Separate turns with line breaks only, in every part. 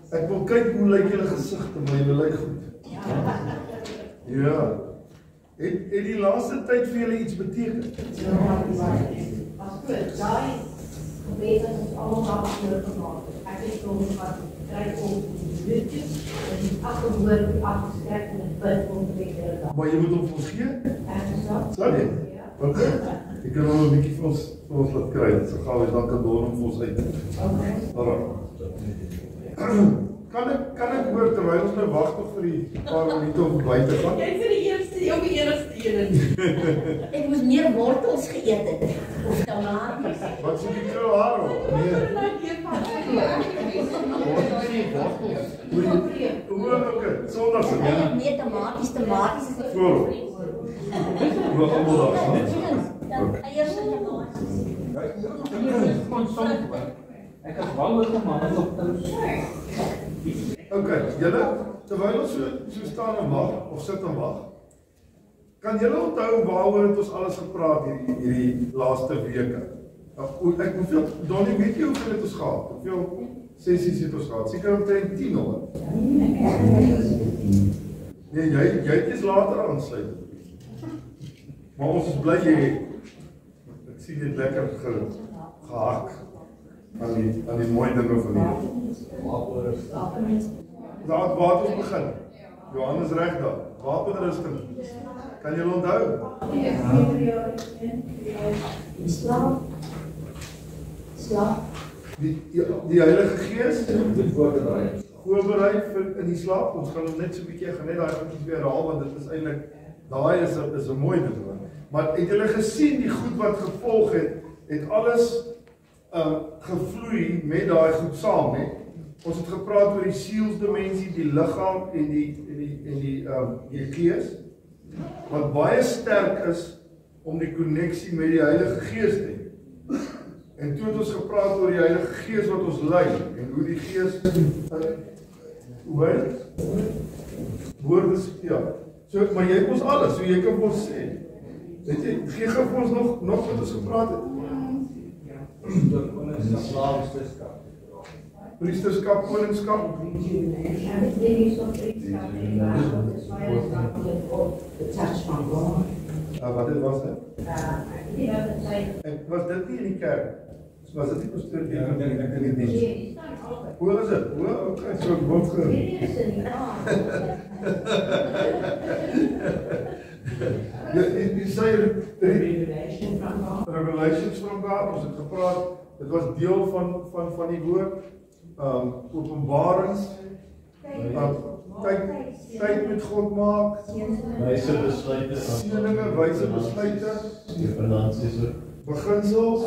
Ek wil kyk hoe lyk julle gesigte, maar julle lyk goed. Ja. Het die laaste tyd vir julle iets beteken?
Was goed, daai gebed dat ons allemaal gemaakt het. Ek het gewoon wat krijg op minuutjes, en die afgewoord, afgeskrek en het bid om te weten.
Maar jy moet op ons gee?
Sal
jy? Oké. Ek kan nog 'n bietjie vir ons laat kry, so gaan ons dan kan door om vir ons uit. Kan ek hoor terwyl ons nou wag nog vir die paar minute om by te gaan?
Jy vir die eerste een.
Ek moes meer wortels geëet het. Of tomaties.
Wat sê die krul haar op? Nee. Oké, Sondag se.
Nee, tomaties is het
voor. Wat allemaal daar staan.
Eiers en tomaties.
Ek het wel ook maar op
Ok, julle, terwyl ons so staan en wag, of sit en wag, kan julle onthou waaroor het ons alles gepraat hierdie laaste weke? Hoeveel, Donnie, weet jy hoeveel het ons gehad? Hoeveel sessies het ons gehad? Seker omtrent 10 hoor. Nee, jy het eens later aansluit. Maar ons is bly jy, ek sien dit lekker gehak aan die mooi dinge van hier. Daar waar ons begin. Johannes reg daar. Wapenrusting. Kan jy onthou?
Slaap.
Die Heilige Gees voorberei in die slaap. Ons gaan net so 'n bietjie net daai goedjies weer herhaal want dit is eintlik daai is 'n mooi ding. Maar het julle gesien die goed wat gevolg het alles gevloei met daai goed saam, hè? Ons het gepraat oor die sielsdimensie, die liggaam en die gees wat baie sterk is om die koneksie met die Heilige Gees te hê. En toe het ons gepraat oor die Heilige Gees wat ons lei en hoe die Gees woorde ja. So maar jy het ons alles, so jy kan ons sê. Weet jy, gee vir ons nog wat ons gepraat het. Priesterskap, koningskap. Wat dit was dit? Was dit nie in die kerk? Was dit nie pastoor die? Ek het nie. Hoe is dit? Okay, so goed gehoor. Die sê Revelations van God, ons het gepraat, dit was deel van die woord, openbarings, tyd met God maak,
wyse besluite,
seëninge, wyse besluite, beginsels,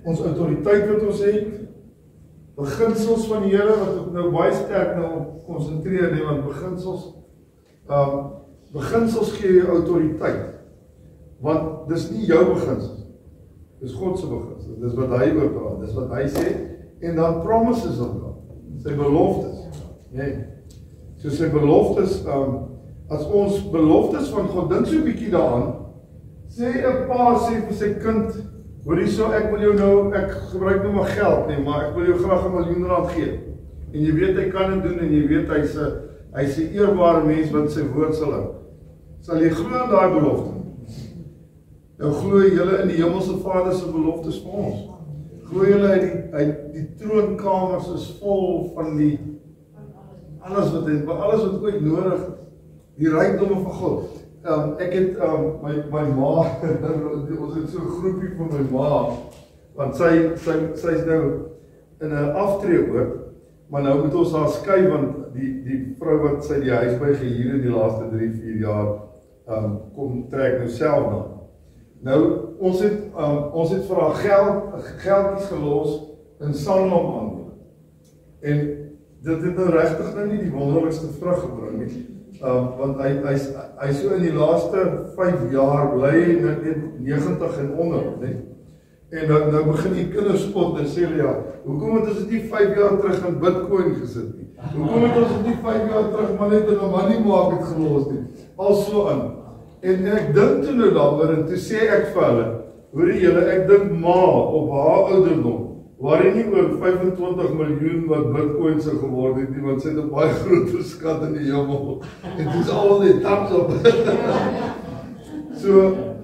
ons autoriteit wat ons het, beginsels van die Here wat ek nou baie sterk nou konsentreer, nee, want beginsels gee jou autoriteit, want dis nie jou beginsels, dis God se beginsels, dis wat hy oorpraat, dis wat hy sê, en dan promises op God, sy beloftes, nee, so sy beloftes, as ons beloftes van God, dink so 'n bietjie daaraan, sê 'n pa sê vir sy kind, hoorie so, ek wil jou nou, ek gebruik nou maar geld, nee, maar ek wil jou graag R1 miljoen gee, en jy weet hy kan dit doen, en jy weet hy's 'n eerbare mens wat sy woord sal hou, sal jy glo in daai belofte? Nou glo julle in die hemelse Vader se beloftes vir ons. Glo julle uit die troonkamers is vol van die alles wat ooit nodig is, die rykdomme van God. Ek het my ma, ons het so 'n groepie van my ma, want sy's nou in 'n aftree ook, maar nou moet ons haar skei want die vrou wat sy die huis by gehuur in die laaste 3-4 jaar kom trek nou self dan. Nou, ons het vir haar geldjies gelos in Sanlam aandele. En dit het nou regtig nou nie die wonderlikste vrug gebring nie. Want hy so in die laaste 5 jaar bly net 90 en onder, nee. En nou begin die kinders spot en sê ja, hoekom het ons dit nie 5 jaar terug in Bitcoin gesit nie? Hoekom het ons dit nie 5 jaar terug maar net in 'n money market gelos nie? Al so aan. En ek dink toe nou daaroor en toe sê ek vir hulle, hoorie julle, ek dink ma op haar ouderdom waar hy nie oor 25 miljoen wat bitcoins geword het nie, want sy het 'n baie groter skat in die hemel. En dis al die thumbs op. So,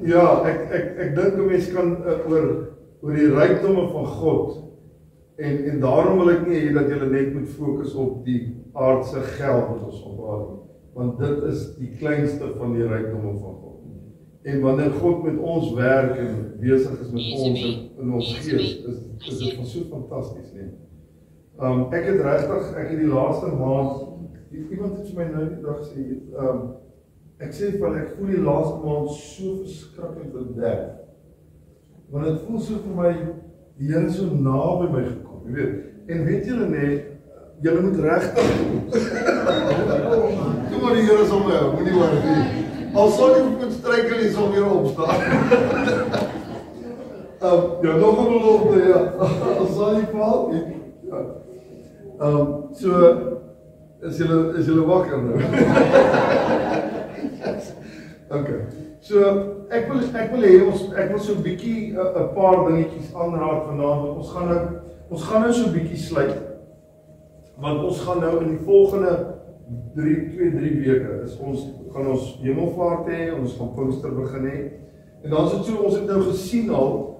ja, ek dink 'n mens kan oor die rykdomme van God, en daarom wil ek nie hê dat julle net moet fokus op die aardse geld wat ons ophaal, want dit is die kleinste van die rykdomme van God. En wanneer God met ons werk en besig is met ons in ons gees, is dit van so fantasties, nee. Ek het die laaste maand, iemand het vir my nou die dag gesê, ek sê van, ek voel die laaste maand so verskriklik bederf. Want het voel so vir my, die Here is so naby my gekom, jy weet. En weet julle nie, julle moet regtig kom maar die Here sal my hou, moenie worry nie. Al sal jy moet struikel, jy sal weer opstaan. Ja, nog 'n belofte, ja. Al sal jy val, ja. So, is julle wakker nou? Okay. So, ek wil hê ek wil so 'n bietjie 'n paar dingetjies aanraak vanaand. Ons gaan nou so 'n bietjie sluit. Want ons gaan nou in die volgende 2-3 weke gaan ons hemelvaart hê, ons gaan Pinkster begin hê. En dan is dit so, ons het nou gesien al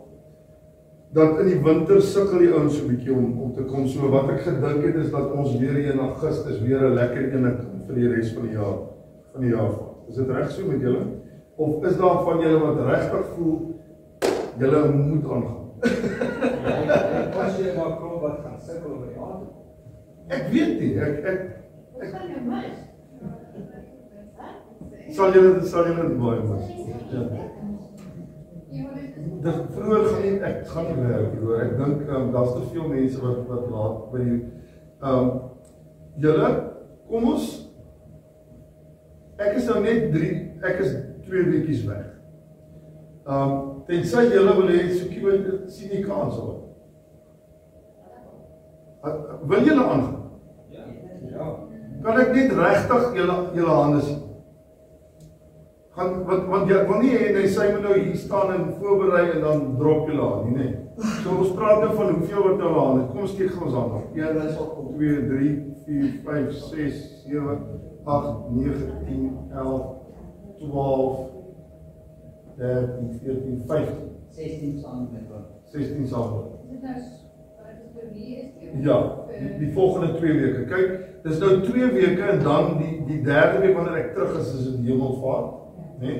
dat in die winter sukkel die ouens so 'n bietjie om te kom. So wat ek gedink het is dat ons weer in Augustus weer 'n lekker ene vir die res van die jaar vaart. Is dit reg so met julle? Of is daar van julle wat regtig voel julle moet aangaan?
As jy maar kom wat gaan sukkel oor die aand.
Ek weet nie,
Wat gaan jy mis?
sal julle dit baie mis. Ja. Dit vroeër gaan nie werk, hoor. Ek dink daar's te veel mense wat laat by die julle, kom ons ek is nou net 2 weekies weg. Tensy julle wil hê soekie wat sien die kans op. Wil julle aangaan?
Ja.
Kan ek net regtig julle hande sien? Want jy wil nie hê sy moet nou hier staan en voorberei en dan drop julle aan, nee. So ons praat nou van hoeveel wat julle hande. Kom steek ons aan op. 1, 2, 3, 4, 5, 6, 7, 8, 9, 10, 11, 12, 13, 14, 15.
16 saam met wat?
16 saam.
Dit nou
Ja, die volgende 2 weke. Kyk, dis nou 2 weke en dan die derde week wanneer ek terug is dit hemelvaart, né?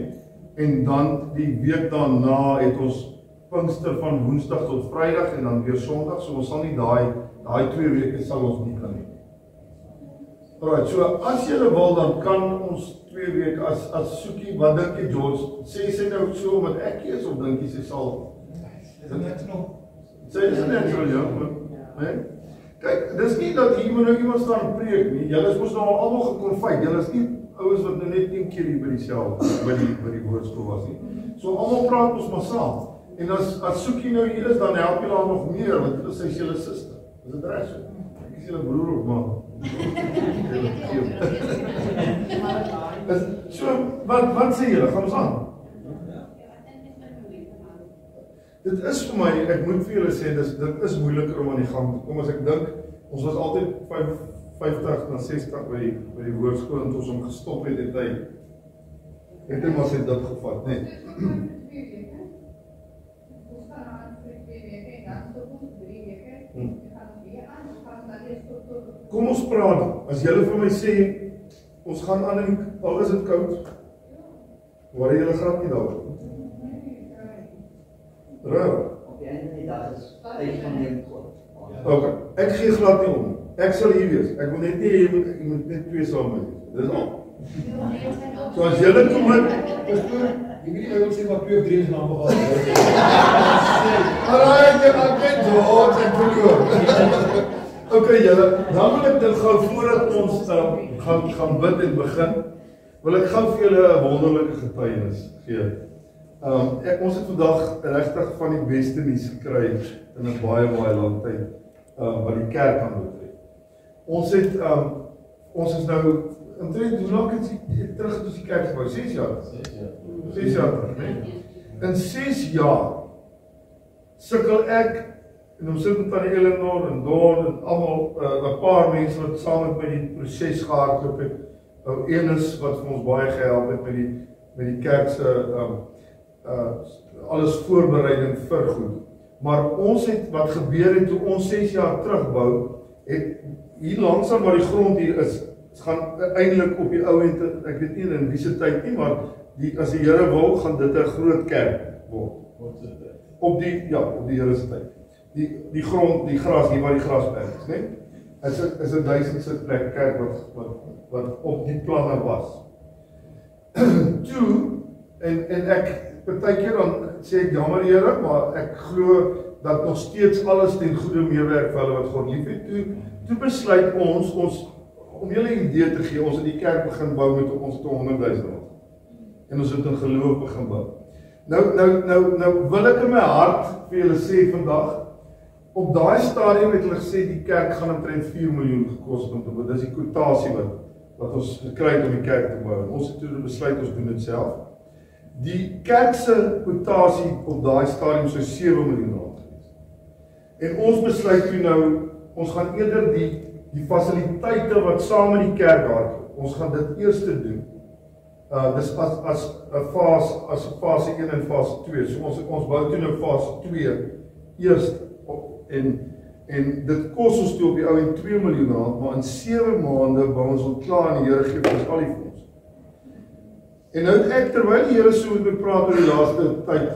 En dan die week daarna het ons Pinkster van Woensdag tot Vrydag en dan weer Sondag, so ons sal nie daai 2 weke sal ons nie kan hê. Alright, so as julle wil dan kan ons 2 weke as soekie, wat dink jy George? Sê sy nou so omdat ek is of dink jy sy sal? Sy is net so ja, maar kyk, dis nie dat hier moet nou iemand staan preek nie. Julle is mos nou almal gekonfyt. Julle is nie ouens wat nou net 1 keer hier by die woordskool was nie. So almal praat ons maar saam. En as soekie nou hier is, dan help julle nog meer want julle is julle suster. Is dit reg so? Ek is julle broer of ma. So wat sê julle? Gaan ons aan? Dit is vir my, ek moet vir julle sê, dit is moeiliker om aan die gang te kom. As ek dink, ons was altyd 50 na 60 by die woordskool en ons hom gestop het en hy maar sy dit gevat, nee. Kom ons praat, as julle vir my sê, ons gaan aan en al is dit koud, waar julle glad nie daar.
Op die einde van die dag is tyd van die God.
Okay, ek gee glad nie om. Ek sal hier wees. Ek wil net nie jy moet net 2 saam met. Dis al. So as julle kom met
Jy weet nie wat sê maar 2 of 3 is naam begaan.
Alright, ek ken George, ek verloor. Okay julle, dan wil ek dit gou voordat ons gaan bid en begin, wil ek gou vir julle 'n wonderlike getuienis gee. Ons het vandag regtig van die beste nuus gekry in 'n baie lang tyd wat die kerk aanbetref. Ons is nou omtrent hoe lank het terug het ons die kerk gebou? 6 jaar. 6 jaar terug, né? In 6 jaar sukkel ek en ons sit met tannie Eleanor en Don en almal 'n paar mense wat saam met my die proses gehardloop het. Een is wat vir ons baie gehelp het met die kerk se alles voorbereiding vir goed. Maar ons het wat gebeur het toe ons 6 jaar terugbou, het hier langsaan waar die grond hier is, gaan eintlik op die ou end, ek weet nie in wie se tyd nie, maar as die Here wil, gaan dit 'n groot kerk word. Op die Here se tyd. Die grond, die gras, hier waar die grasperk is, né? Is 'n 1000 sitplek kerk wat op die planne was. Toe, en ek partykeer dan sê ek jammer Here, maar ek glo dat nog steeds alles ten goeie meewerk vir hulle wat God liefhet. Toe besluit ons om julle 'n idee te gee, ons het die kerk begin bou met ons 200,000 rand. En ons het in geloof begin bou. Nou wil ek in my hart vir julle sê vandag, op daai stadium het hulle gesê die kerk gaan omtrent 4 miljoen gekos om te bou. Dis die kwotasie wat ons gekry het om die kerk te bou. En ons het toe besluit ons doen dit self. Die kerk se kwotasie op daai stadium sou 7 miljoen rand gewees. En ons besluit toe nou, ons gaan eerder die fasiliteite wat saam met die kerk hardloop, ons gaan dit eers doen. Dis as fase 1 en fase 2. So ons bou toe nou fase 2 eers en dit kos ons toe op die ou en 2 miljoen rand, maar in 7 maande bou ons al klaar en die Here gee ons al die fonds. En nou het ek terwyl die Here so met my praat oor die laaste tyd,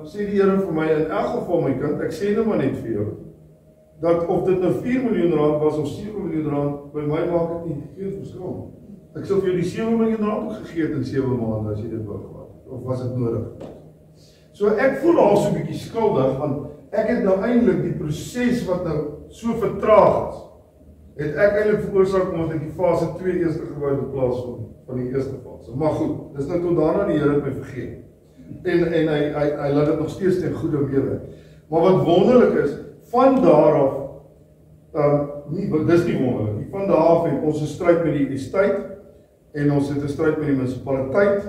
sê die Here vir my in elk geval my kind, ek sê nou maar net vir jou, dat of dit nou 4 miljoen rand was of 7 miljoen rand, by my maak dit nie geen verskil. Ek sou vir jou die 7 miljoen rand ook gegee het in 7 maande as jy dit wou gehad het, of was dit nodig? So ek voel al so 'n bietjie skuldig, want ek het nou eintlik die proses wat nou so vertraag is, het ek eintlik veroorsaak omdat ek die fase 2 eers gebou het in plaas van die eerste fase. Maar goed, dis nou tot daarna die Here het my vergeet. En hy laat dit nog steeds ten goeie meewerk. Maar wat wonderlik is, van daar af, dis nie wonderlik nie, van daar af het ons 'n stryd met die estate en ons het 'n stryd met die munisipaliteit.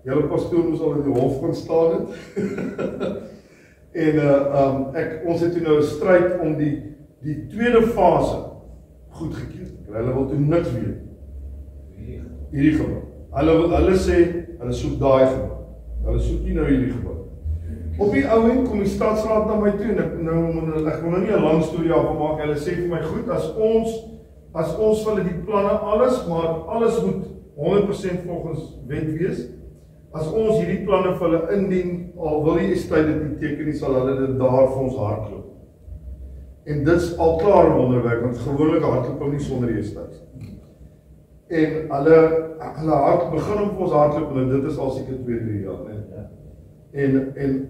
Julle pastoor moes al in die hof gaan staan het. En ons het toe nou 'n stryd om die tweede fase goedgekeur te kry. Hulle wil toe niks weet. Hierdie gebou. Hulle sê hulle soek daai gebou. Hulle soek nie nou hierdie gebou. Op die ou end kom die stadsraad na my toe en ek wil nou nie 'n lang storie af maak. Hulle sê vir my goed, as ons vir hulle die planne maar alles moet 100% volgens wet wees. As ons hierdie planne vir hulle indien, al wil die estate dit nie teken nie, sal hulle dit daar vir ons hardloop. En dit is al klaar 'n wonderwerk, want gewoonlik hardloop hulle nie sonder die estate. En hulle begin om vir ons hardloop, en dit is al seker 2-3 jaar, né? En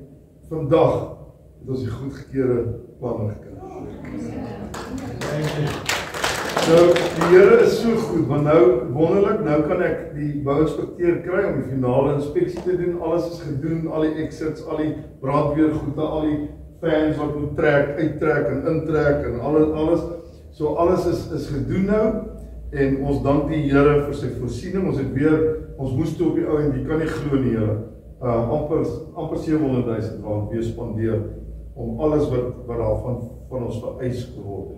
vandag het ons die goedgekeurde planne gekry. Nou, die Here is so goed, want nou, wonderlik, nou kan ek die bouinspekteur kry om die finale inspeksie te doen. Alles is gedoen, al die exits, al die brandweergoede, al die fans wat moet trek, uittrek en intrek en alles. So alles is gedoen nou, en ons dank die Here vir sy voorsiening. Ons moes toe op die ou en die kan nie glo nie, Here, amper 700,000 rand weer spandeer om alles wat daarvan van ons vereis geword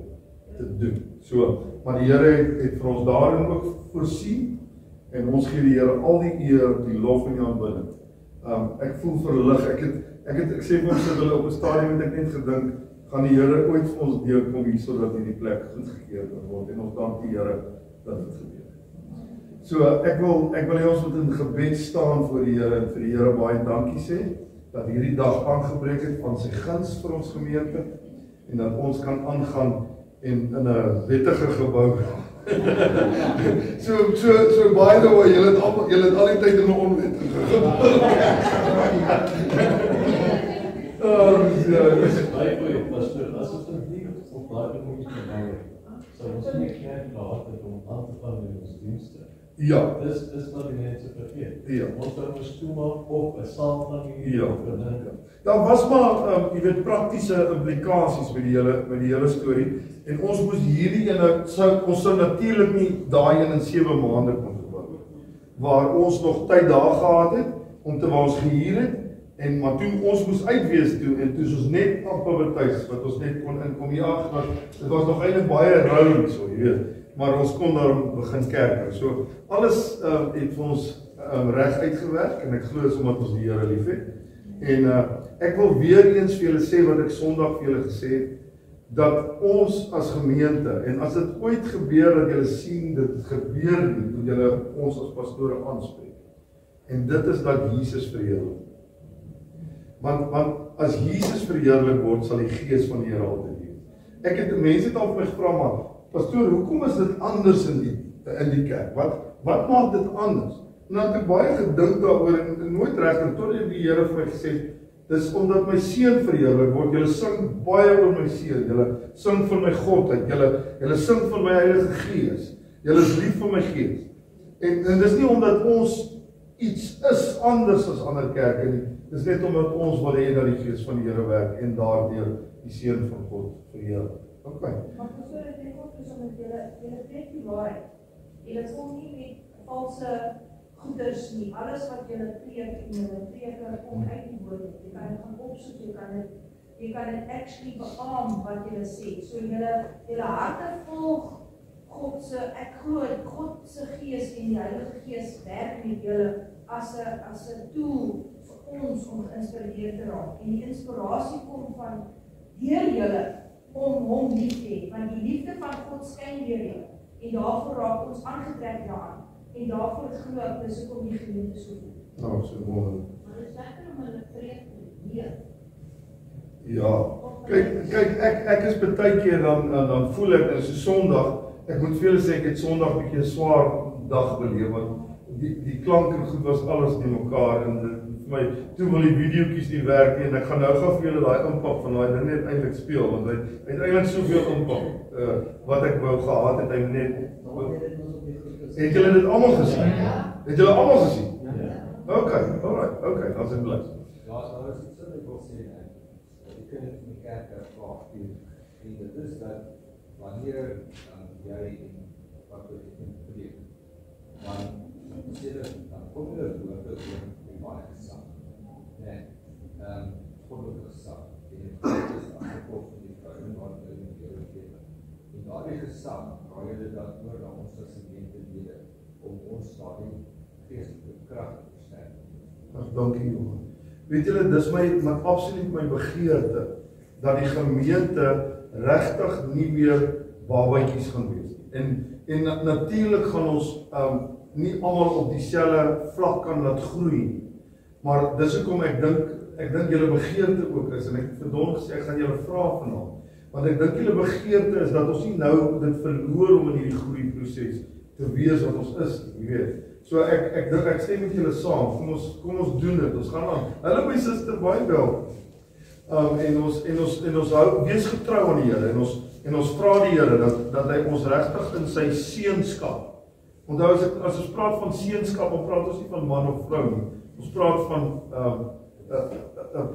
het te doen. So, maar die Here het vir ons daarin ook voorsien, en ons gee die Here al die eer, die lof en die aanbidding. Ek voel verlig, ek sê vir ons dat hulle op 'n stadium het ek net gedink, gaan die Here ooit vir ons deurkom hier, sodat hierdie plek goedgekeur kan word, en ons dank die Here dat dit gebeur. So, ek wil hê ons moet in gebed staan voor die Here, en vir die Here baie dankie sê, dat hierdie dag aangebreek het van sy guns vir ons gemeente, en dat ons kan aangaan en in 'n wettige gebou. so by the way, julle het al die tyd in 'n onwettige gebou.
Baie goeie pastoor, as ons nie op daardie moet gebou het, sou ons nie kerk gehad het om aan te vang met ons dienste.
Ja.
Dis wat die mense vergeet.
Ja.
Ons dan moes toemaak op 'n saamgang hier.
Ja. Daar was maar, jy weet, praktiese implikasies by die hele storie, en ons moes hierdie ons sou natuurlik nie daai in 7 maande kon gebou, waar ons nog tyd daar gehad het, om terwyl ons gehuur het, En maar toe ons moes uitwees toe en toe ons net amper betuig wat ons net kon inkom. Ja, dit was nog eintlik baie rou so, jy weet. Maar ons kon daar begin kerk. So alles het vir ons reg uitgewerk en ek glo dit is omdat ons die Here liefhet. En ek wil weer eens vir julle sê wat ek Sondag vir julle gesê het, dat ons as gemeente, en as dit ooit gebeur dat julle sien dit gebeur nie, moet julle ons as pastore aanspreek. En dit is dat Jesus verheerlik. Want as Jesus verheerlik word, sal die Gees van die Here altyd wees. Ek het mense het al vir my gevra, maar pastoor, hoekom is dit anders in die kerk? Wat maak dit anders? En dan het ek baie gedink daaroor en nooit reg en tot die Here vir my gesê, dis omdat my seun verheerlik word. Julle sing baie oor my seun. Julle sing van my godheid. Julle sing van my Heilige Gees. Julle is lief vir my Gees. En dis nie omdat ons iets is anders as ander kerke nie. Dis net omdat ons wil hê dat die Gees van die Here werk en daardeur die seun van God verheerlik. Okay.
Maar pastoor, ek dink ook is omdat julle preek die waarheid. Julle kom nie met valse goeders nie. Alles wat julle preek en julle preke kom uit die woord. Jy kan dit gaan opsoek, jy kan dit actually beaam wat julle sê. So julle harte volg God se, ek glo God se Gees en die Heilige Gees werk met julle as 'n tool vir ons om geïnspireerd te raak. En die inspirasie kom van deur julle om hom lief te hê, want die liefde van God skyn deur julle. En daarvoor raak ons aangetrek daaraan. En daarvoor glo ek dis hoekom die gemeente so goed.
Nou, so wonderlik.
Maar dit is lekker om hulle preek te leer.
Ja. Kyk, ek is baie keer dan voel ek is 'n Sondag. Ek moet vir julle sê ek het Sondag 'n bietjie 'n swaar dag beleef want die klank en goed was alles nie mekaar en vir my toe wil die videoetjies nie werk nie en ek gaan nou gou vir julle daai impak van daai ding net eintlik speel want hy het eintlik soveel impak wat ek wou gehad het hy net het julle dit almal gesien? Het julle almal gesien? Ja. Okay, alright, dan is dit bly.
Ja, so is dit wat ek wil sê, jy kan dit in die kerk ervaar, en dit is dat wanneer jy wat jy preek, dan sê dit, dan kom jy dit oor die baie gesag. Nee, goddelike gesag, en dit is afgekoop van die verhouding wat jy met jou gegeven. En daardie gesag, kan jy dit dan oor na ons as gemeentelede, om ons daardie geestelike krag te versterk.
Dankie jongen. Weet julle, dis my absoluut my begeerte, dat die gemeente regtig nie meer babatjies gaan wees. En natuurlik gaan ons nie almal op dieselfde vlak kan laat groei. Maar dis hoekom ek dink julle begeerte ook is en ek het verdom gesê ek gaan julle vra vanaand. Want ek dink julle begeerte is dat ons nie nou dit verloor om in hierdie groei proses te wees wat ons is, jy weet. So ek dink ek stem met julle saam. Kom ons doen dit. Ons gaan aan. Hulle my suster baie wel. En ons hou wees getrou aan die Here en ons vra die Here dat hy ons regtig in sy seunskap. Onthou as ons praat van seunskap, dan praat ons nie van man of vrou nie. Ons praat van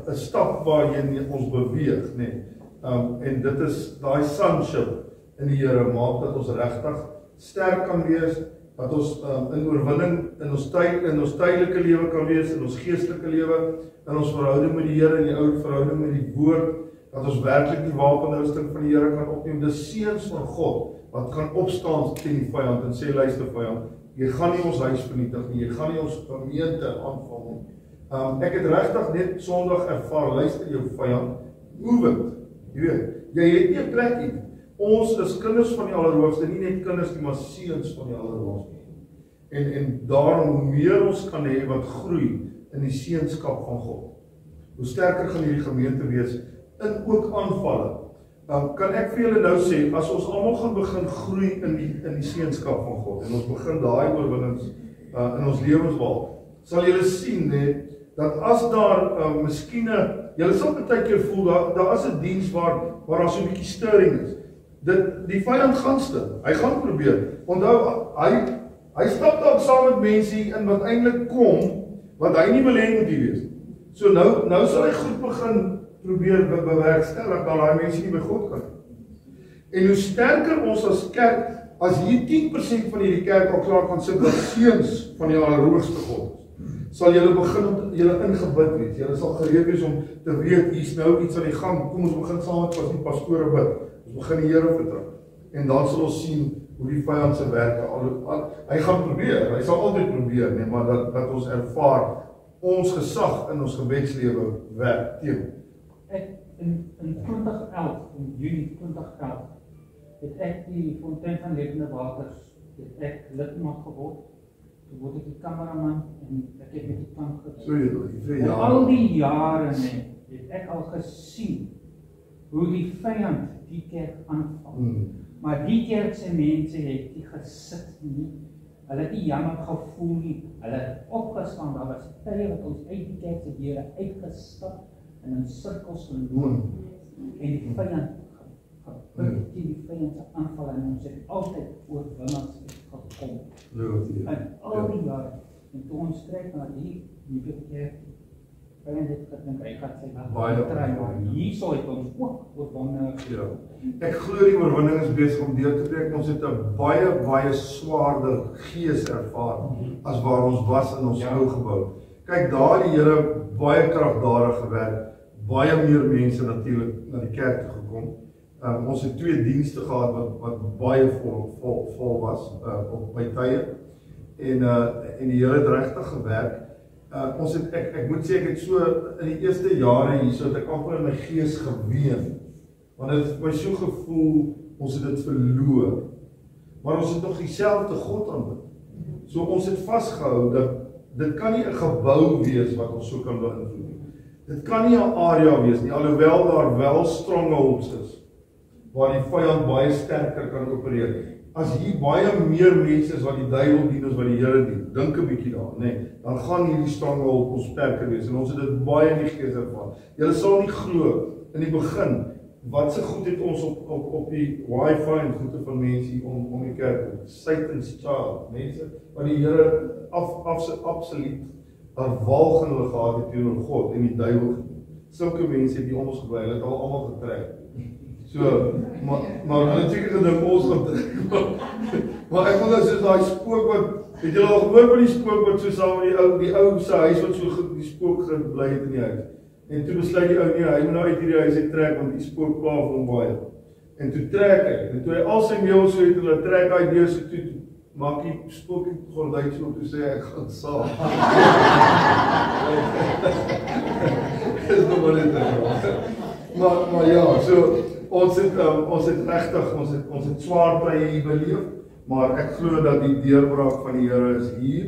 'n stap waarheen ons beweeg, nê. En dit is daai sonship in die Here maak dat ons regtig sterk kan wees, dat ons in oorwinning in ons tydelike lewe kan wees, in ons geestelike lewe, in ons verhouding met die Here en die ou verhouding met die woord, dat ons werklik die wapenrusting van die Here kan opneem. Dis seuns van God wat kan opstaan teen die vyand en sê luister vyand, jy gaan nie ons huis vernietig nie, jy gaan nie ons gemeente aanval nie. Ek het regtig net Sondag ervaar, luister jou vyand, move it. Jy weet, jy het nie 'n plek nie. Ons is kinders van die Allerhoogste, nie net kinders nie, maar seuns van die Allerhoogste. En daarom hoe meer ons kan hê wat groei in die seunskap van God, hoe sterker gaan hierdie gemeente wees in ook aanvalle. Kan ek vir julle nou sê, as ons almal gaan begin groei in die seunskap van God en ons begin daai oorwinnings in ons lewens behaal, sal julle sien net dat as daar miskien julle sal baie keer voel daar is 'n diens waar daar so 'n bietjie stirring is. Die vyand gaan stil. Hy gaan probeer. Onthou hy stap dalk saam met mense in wat eintlik kom wat hy nie wil hê moet hier wees. So nou sal hy goed begin probeer bewerkstellig dat daai mense nie by God kan. En hoe sterker ons as kerk, as hier 10% van hierdie kerk al klaar kan sit dat seuns van die Allerhoogste God is. sal julle begin om julle ingebid wees. Julle sal gereed wees om te weet hier's nou iets aan die gang. Kom ons begin saam met die pastore bid. Ons begin die Here vertrou. En dan sal ons sien hoe die vyand se werke hy gaan probeer. Hy sal altyd probeer, nee, maar dat ons ervaar ons gesag in ons gebedslewe werk teen.
In 2011, in Junie 2011, het ek die Fontein van Lewende Waters, het ek lidmaat geword. Toe word ek die kameraman en ek het met die tank gedoen. En al die jare het ek al gesien hoe die vyand die kerk aanval. Maar die kerkse mense het nie gesit nie. Hulle het nie jammer gevoel nie. Hulle het opgestaan. Daar was tye wat ons uit die kerkse deure uitgestap en in sirkels geloop. En die vyand gebruik die vyand se aanval en ons het altyd oorwinnings gekom. En al die jare. En toe ons trek na die nuwe kerk, vyand het gedink hy gaan sy
baie
try, maar hierso het ons ook oorwinning.
Ja. Ek glo die oorwinning is besig om deur te breek. Ons het 'n baie swaarder gees ervaar as waar ons was in ons ou gebou. Kyk, daar die Here baie kragtadig gewerk. Baie meer mense natuurlik na die kerk toe gekom. Ons het 2 dienste gehad wat baie vol was op by tye. En die Here het regtig gewerk. Ons het ek moet sê ek het so in die eerste jare hierso het ek amper in my gees geween. Want dit het my so gevoel ons het dit verloor. Maar ons het nog dieselfde God aanbid. So ons het vasgehou dat dit kan nie 'n gebou wees wat ons so kan beïnvloed nie. Dit kan nie 'n area wees nie, alhoewel daar wel strongholds is waar die vyand baie sterker kan opereer. As hier baie meer mense is wat die duiwel dien as wat die Here dien, dink 'n bietjie daaraan, nee, dan gaan hierdie stronghold ons sterker wees en ons het dit baie in die gees ervaar. Julle sal nie glo in die begin wat se goed het ons op die wifi en goede van mense hier om die kerk, Satan's child, mense wat die Here absoluut 'n walging hulle gehad het teenoor God en die duiwel. Sulke mense het die om ons gebly, hulle het al almal getrek. So, maar hulle het seker gedink ons gaan maar ek wil nou soos daai spook wat, het julle al gehoor van die spook wat so saam met die ou se huis wat so die spook gebly het in die huis. En toe besluit die ou nee, hy moet nou uit hierdie huis uit trek want die spook pla vir hom baie. En toe trek hy, en toe hy al sy meul so het, hulle trek hy deur so toe, maak die spook die gordyn so, toe sê ek gaan saam. Dis nog maar net maar ja, so ons het regtig, ons het swaar tye hier beleef, maar ek glo dat die deurbraak van die Here is hier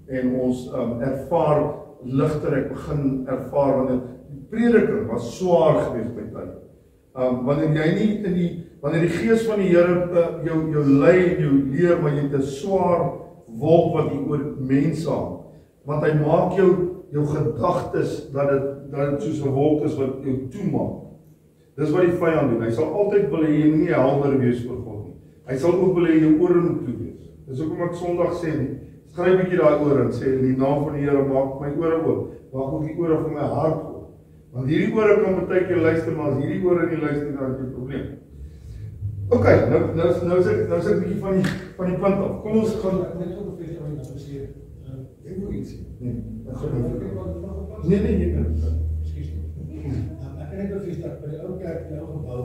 en ons ervaar ligter, ek begin ervaar wanneer die prediking was swaar geweest by tyd. Wanneer jy nie wanneer die gees van die Here jou lei en jou leer, maar jy het 'n swaar wolk wat hier oor mense hang, want hy maak jou gedagtes dat dit soos 'n wolk is wat jou toemaak. Dis wat die vyand doen. Hy sal altyd wil hê jy nie helder wees vir God nie. Hy sal ook wil hê jou ore moet toe wees. Dis hoekom ek Sondag sê, skryf 'n bietjie daai ore en sê in die naam van die Here maak my ore oop. Maak ook die ore van my hart oop. Want hierdie ore kan baie keer luister, maar as hierdie ore nie luister, dan het jy 'n probleem. OK, nou is ek 'n bietjie van die punt af. Kom ons gaan
net op die Facebook nou sê ek wil iets sê.
Nee,
Ekskuus. Ek kan net bevestig by die ou kerk, die ou gebou,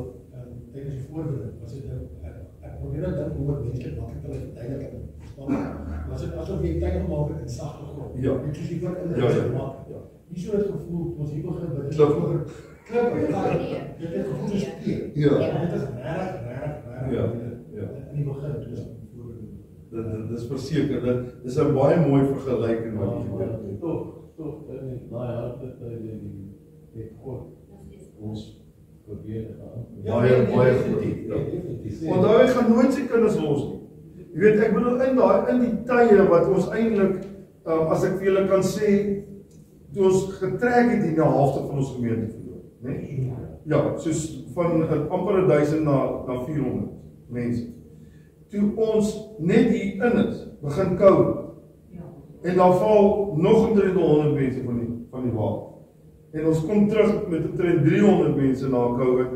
tydens die voorbereiding, was dit ek probeer dit dink hoe menslik maak ek hulle verduidelik en verstaan. Was dit asof jy tyd gemaak het in sagte grond.
Ja.
Inklusief wat in
Ja.
nie so het gevoel, ons hier begin by dit.
Klip.
Dit het gevoel soos teer.
Ja.
Dit is reg.
Ja.
In die begin, toe is
Dit is verseker, dit is 'n baie mooi vergelyking wat jy gebeur.
Toch, daai harte die God ons probeer gaan.
Baie goed. Onthou hy gaan nooit sy kinders los nie. Jy weet, ek bedoel in die tye wat ons eintlik, as ek vir julle kan sê, toe ons getrek het hier na halfte van ons gemeente verloor, né? Ja, soos van amper 1000 na 400 mense. Toe ons net hier in is, begin kou. En dan val nog 300 mense van die waal. En ons kom terug met 300 mense na COVID.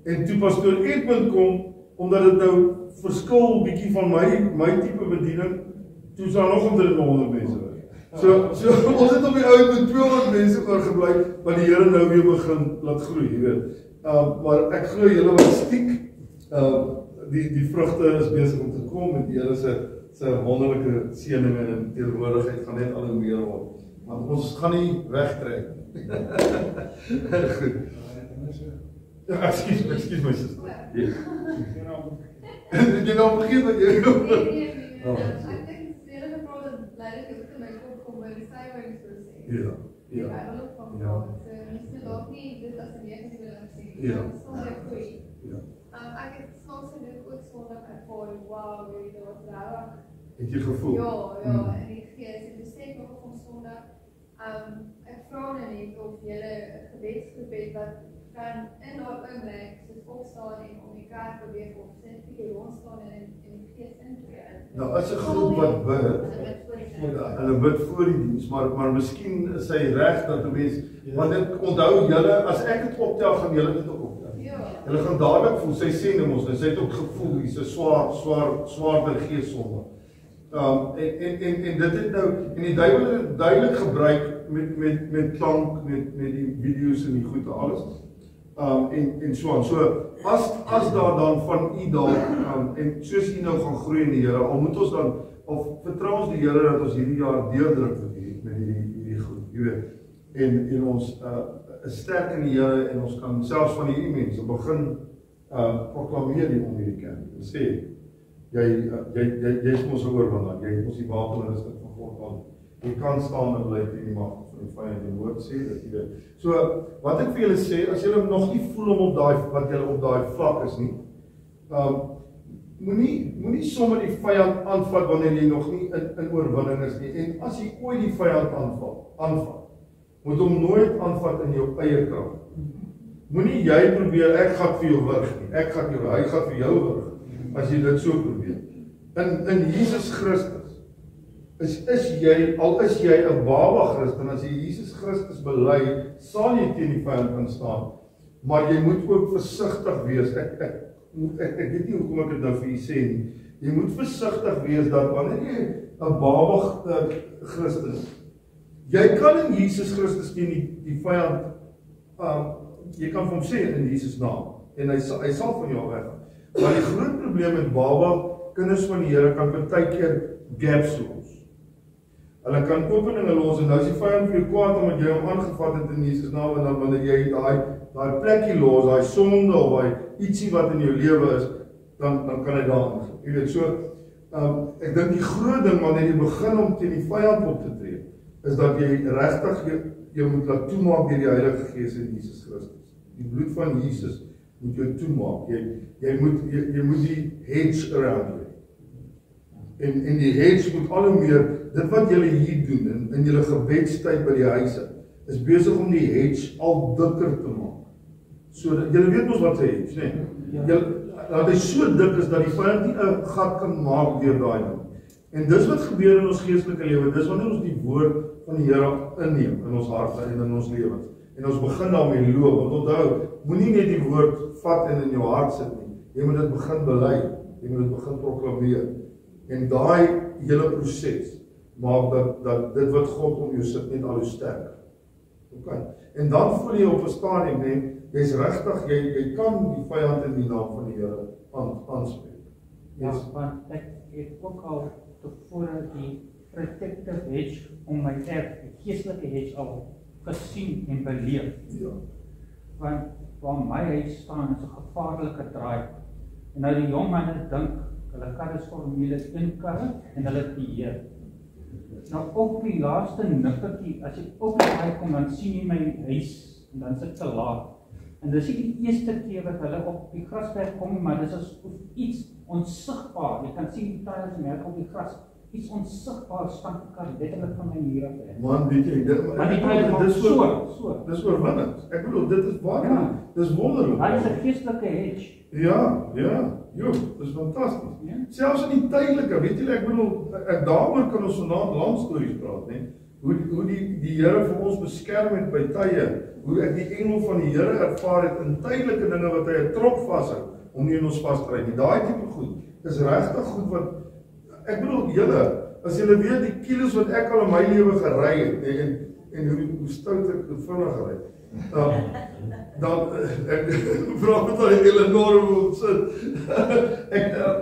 En toe pastoor Edmund kom, omdat dit nou verskil bietjie van my tipe bediening, toe is daar nog 300 mense weg. So ons het op die ou met 200 mense oorgebly, want die Here nou weer begin laat groei, jy weet. Maar ek glo julle wat stiek, die vrugte is besig om te kom met die Here se wonderlike seëninge en teenwoordigheid gaan net al hoe meer word. Want ons gaan nie wegtrek. Goed. Ja, excuse my sister. Jy nou begin dat jy
ek het soms gedink ook Sondag ervaar, wow, weet jy wat raak.
Het jy gevoel?
Ja, in die gees. En besef nog op Sondag, ek vra nou net of julle 'n gebedsgebed wat kan in haar oomblik soos opstaan en om die kerk beweeg of sit bietjie rondstaan en in die gees intree.
Nou as 'n groep wat bid, hulle bid voor die diens, maar miskien is sy reg dat 'n mens, want ek onthou julle, as ek dit optel, gaan julle dit ook optel. Hulle gaan dadelik voel, sy sê net ons, sy het ook gevoel, hier's 'n swaarder gees sonde. En dit het nou, en die duiwel het dit duidelik gebruik met klank, met die video's en die goed en alles. En so aan. So, as daar dan van u dalk, en soos u nou gaan groei in die Here, al moet ons dan, of vertrou ons die Here dat ons hierdie jaar deurdruk met hierdie goed, jy weet, en ons is sterk in die Here, en ons kan selfs van hierdie mense begin proklameer die om hierdie kerk, en sê, jy is mos 'n oorwinnaar, jy het mos die wapenrusting van God aan, jy kan staan en bly teen die mag van die vyand, die woord sê dat jy weet. So, wat ek vir julle sê, as julle nog nie voel om wat julle op daai vlak is nie, moenie sommer die vyand aanvat wanneer jy nog nie in oorwinning is nie, en as jy ooit die vyand aanvat, moet hom nooit aanvat in jou eie krag. Moenie jy probeer, ek gaan vir jou wurg nie, hy gaan vir jou wurg, as jy dit so probeer. In Jesus Christus, al is jy 'n baba Christen, as jy Jesus Christus bely, sal jy teen die vyand kan staan, maar jy moet ook versigtig wees, ek weet nie hoekom ek dit nou vir jy sê nie, jy moet versigtig wees dat wanneer jy 'n baba Christen is, jy kan in Jesus Christus teen die vyand, jy kan vir hom sê in Jesus naam, en hy sal van jou weg. Maar die groot probleem met baba, kinders van die Here kan partykeer gaps los. Hulle kan openinge los, en nou is die vyand vir jou kwaad omdat jy hom aangevat het in Jesus naam, en dan wanneer jy daai plekkie los, daai sonde of daai ietsie wat in jou lewe is, dan kan hy daar ingaan. Jy weet, so, ek dink die groot ding wanneer jy begin om teen die vyand op te tree, is dat jy regtig jy moet laat toemaak deur die Heilige Gees in Jesus Christus. Die bloed van Jesus moet jou toemaak. Jy moet die hedge around jou. En die hedge moet al hoe meer, dit wat julle hier doen, in julle gebedstyd by die huise, is besig om die hedge al dikker te maak. So, julle weet ons wat sy hedge, nee? Dat hy so dik is, dat die vyand nie 'n gat kan maak deur daai ding. En dis wat gebeur in ons geestelike lewe, dis wanneer ons die woord van die Here inneem, in ons harte en in ons lewens. En ons begin daarmee loop, want onthou, moenie net die woord vat en in jou hart sit nie. Jy moet dit begin bely, jy moet dit begin proklameer. En daai hele proses maak dat dit wat God om jou sit net al hoe sterker. Okay. En dan voel jy op 'n stadium net, jy's regtig, jy kan die vyand in die naam van die Here aanspreek.
Ja, want ek het ook al tevore die protective hedge om my erf, die geestelike hedge al gesien en beleef.
Ja.
Want waar my huis staan is 'n gevaarlike draai. En nou die jong manne dink, hulle kan die formules inkarre en hulle beheer. Nou op die laaste nippertjie, as jy op die draai kom, dan sien jy my huis, en dan sit te laag. En dis nie die eerste keer wat hulle op die grasperk kom, maar dis as iets onsigbaar, jy kan sien die tye se merk op die gras, iets onsigbaar staan die kar letterlik van my muur af.
Man, weet jy, dis oorwinning. Ek bedoel, dit is waar,
ja.
Dis wonderlik.
Hy is 'n geestelike hedge.
Ja, dis fantasties. Ja. Selfs in die tydelike, weet julle, ek bedoel, daaroor kan ons vanaand lang stories praat, né? Hoe die Here vir ons beskerm het by tye, hoe ek die engel van die Here ervaar het in tydelike dinge wat hy 'n trok vashou om nie in ons vas te ry nie. Daai tipe goed is regtig goed wat ek bedoel, julle, as julle weet die kilos wat ek al in my lewe gery het, en hoe stout ek vinnig gery het, dan, ek vraag met al die enorme opsit,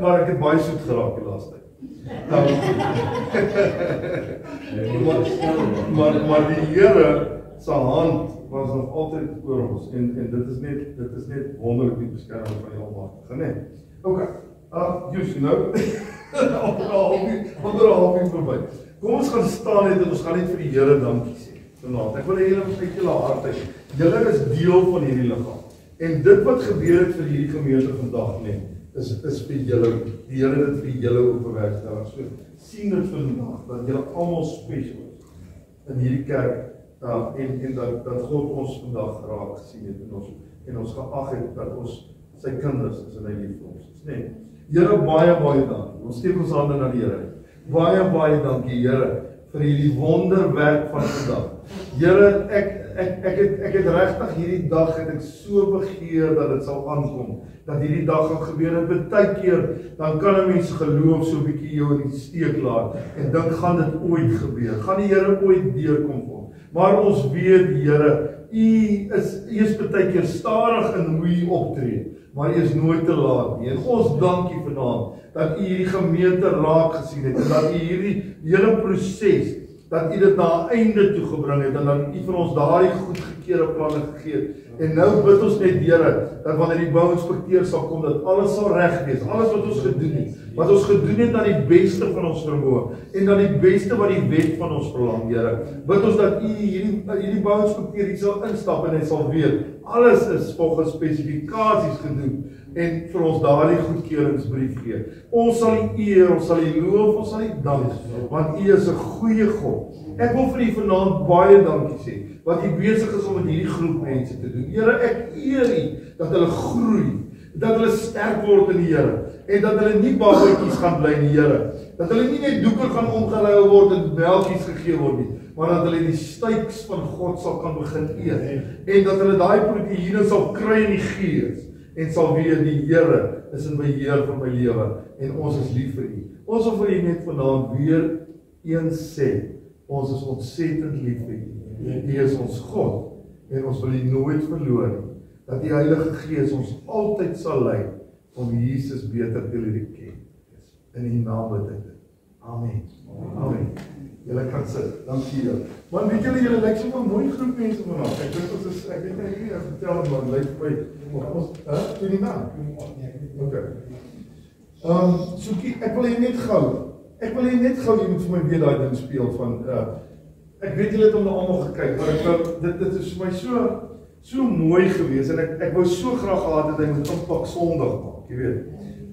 maar ek het baie soet geraak die laaste tyd. Maar die Here se hand was nog altyd oor ons, en dit is net wonderlik die beskerming van die Almagtige, né? Okay, Joes, nou, onder 'n halfuur verby. Kom ons gaan staan net en ons gaan net vir die Here dankie sê. Vanaand. Ek wil hê julle moet uit julle hart uit. Julle is deel van hierdie liggaam. En dit wat gebeur het vir hierdie gemeente vandag, nee, is vir julle. Die Here het dit vir julle opgewerk. So sien dit vandag dat julle almal special is in hierdie kerk. En dat God ons vandag raak gesien het en ons geag het dat ons sy kinders is en hy lief vir ons is. Nee. Here, baie dankie. Ons steek ons hande na die Here. Baie dankie, Here, vir hierdie wonderwerk van vandag. Here, ek het regtig hierdie dag het ek so begeer dat dit sal aankom, dat hierdie dag gaan gebeur. En baie keer dan kan 'n mens geloof so 'n bietjie jou in die steek laat en dink gaan dit ooit gebeur. Gaan die Here ooit deurkom vir ons? Maar ons weet, Here, U is baie keer stadig in hoe U optree, maar U is nooit te laat nie. En ons dankie vanaand dat U hierdie gemeente raak gesien het en dat U hierdie hele proses, dat U dit na 'n einde toe gebring het en dat U vir ons daardie goedgekeurde planne gegee het. En nou bid ons net, Here, dat wanneer die bouinspekteur sal kom, dat alles sal reg wees, alles wat ons gedoen het, na die beste van ons vermoë en na die beste wat die wet van ons verlang, Here. Bid ons dat U hierdie bouinspekteur hier sal instap en hy sal weet, alles is volgens spesifikasies gedoen en vir ons daardie goedkeuringsbrief gee. Ons sal U eer, ons sal U loof, ons sal U dank, want U is 'n goeie God. Ek wil vir U vanaand baie dankie sê, wat U besig is om met hierdie groep mense te doen. Here, ek eer U dat hulle groei, dat hulle sterk word in die Here, en dat hulle nie babatjies gaan bly in die Here, dat hulle nie net doeke gaan omgeruil word en melkies gegee word nie, maar dat hulle die styks van God sal kan begin eet, en dat hulle daai proteïene sal kry in die gees, en sal weet die Here is in beheer van my lewe, en ons is lief vir U. Ons wil vir U net vanaand weer eens sê, ons is ontsettend lief vir U. U is ons God, en ons wil U nooit verloor nie, dat die Heilige Gees ons altyd sal lei, om Jesus beter te leer ken. In U naam bid ek dit. Amen. Julle kan sit. Dankie julle. Man, weet julle lyk so 'n mooi groep mense vanaand. Ek dink ons is, ek weet nie ek vertel man, lyk vir my ons, ken die naam? Okay. Soekie, ek wil net gou jy moet vir my weer daai ding speel van ek weet julle het hom na almal gekyk, maar ek wou dit is vir my so mooi gewees en ek wou so graag gehad het hy moet impak Sondag maak, jy weet.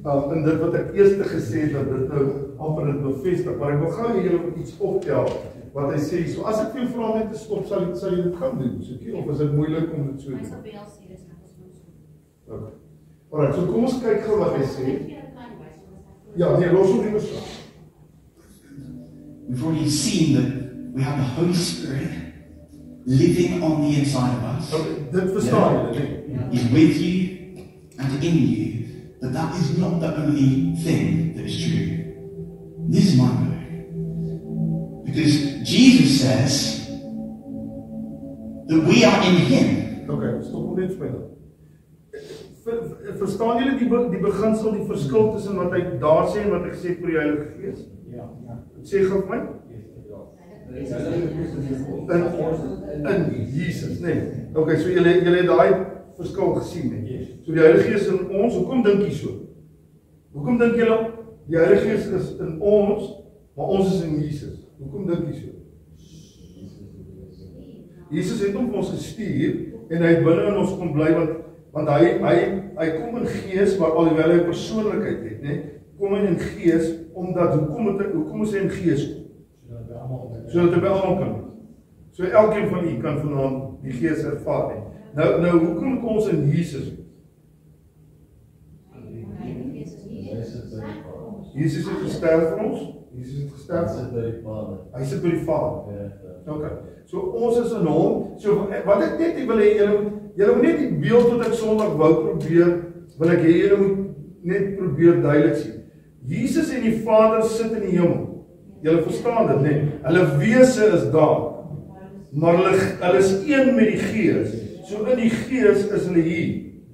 En dit wat ek eers gesê het dat dit nou amper dit bevestig, maar ek wil gou julle iets optel wat hy sê. So as ek vir jou vra om net te stop, sal jy dit gaan doen, soekie, of is dit moeilik om dit so te doen?
Hy sal by ons sê, dis ons.
Okay. Alright, so kom ons kyk gou wat hy sê. Ja, nee, los hom nie beslaan.
We've already seen that we have the Holy Spirit living on the inside of us.
Dit verstaan jy,
He's with you and in you, but that is not the only thing that is true. This is my word. Because Jesus says that we are in Him.
Okay, stop net vir my. Verstaan julle die beginsel, die verskil tussen wat hy daar sê en wat ek sê vir die Heilige Gees?
Ja.
Sê gou vir my. In Jesus, nee. Okay, so julle het daai verskil gesien, nee. So die Heilige Gees in ons, hoekom dink jy so? Hoekom dink julle die Heilige Gees is in ons, maar ons is in Jesus? Hoekom dink jy so? Jesus het hom vir ons gestuur en hy het binne in ons kom bly want hy kom in gees, maar alhoewel hy 'n persoonlikheid het, nee, kom hy in gees omdat hoekom is hy in gees? Sodat hy by almal kan. So elkeen van u kan vanaand die gees ervaar hê. Nou hoekom het ons in Jesus? Jesus het gesterf vir ons. Jesus het gesterf
by die Vader.
Hy sit by die Vader. Okay. So ons is in hom. So wat ek net wil hê julle moet net die beeld wat ek Sondag wou probeer, wil ek hê julle moet net probeer duidelik sien. Jesus en die Vader sit in die hemel. Julle verstaan dit, nee. Hulle wese is daar. Maar hulle is een met die Gees. So in die Gees is hulle hier.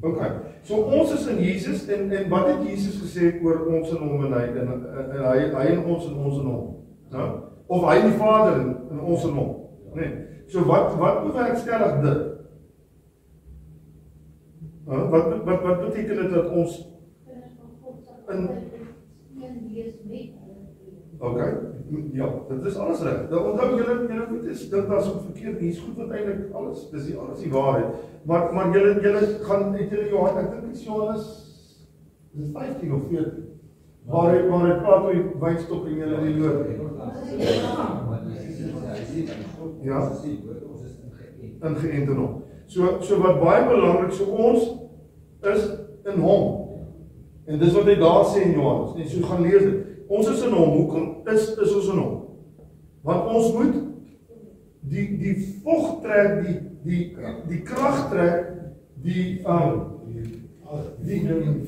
Okay. So ons is in Jesus en wat het Jesus gesê oor ons en hom en hy en ons en ons en hom? Nou, of hy die Vader en ons en hom. Nee. So wat bewerkstellig dit? Wat beteken dit dat ons Okay, ja, dit is alles reg. Dan onthou julle weet dit dat as ons verkeerd hier's goed wat eintlik alles, dis nie alles die waarheid. Maar julle gaan uit julle Johannes, ek dink dit is Johannes 15 of 14. Waar hy praat oor die wynstok en julle die loot. Ja, ingeënt in hom. So wat baie belangrik, so ons is in hom. En dis wat hy daar sê in Johannes. Net so gaan lees dit. Ons is in hom, hoekom is ons in hom? Want ons moet die vog trek, die krag trek, die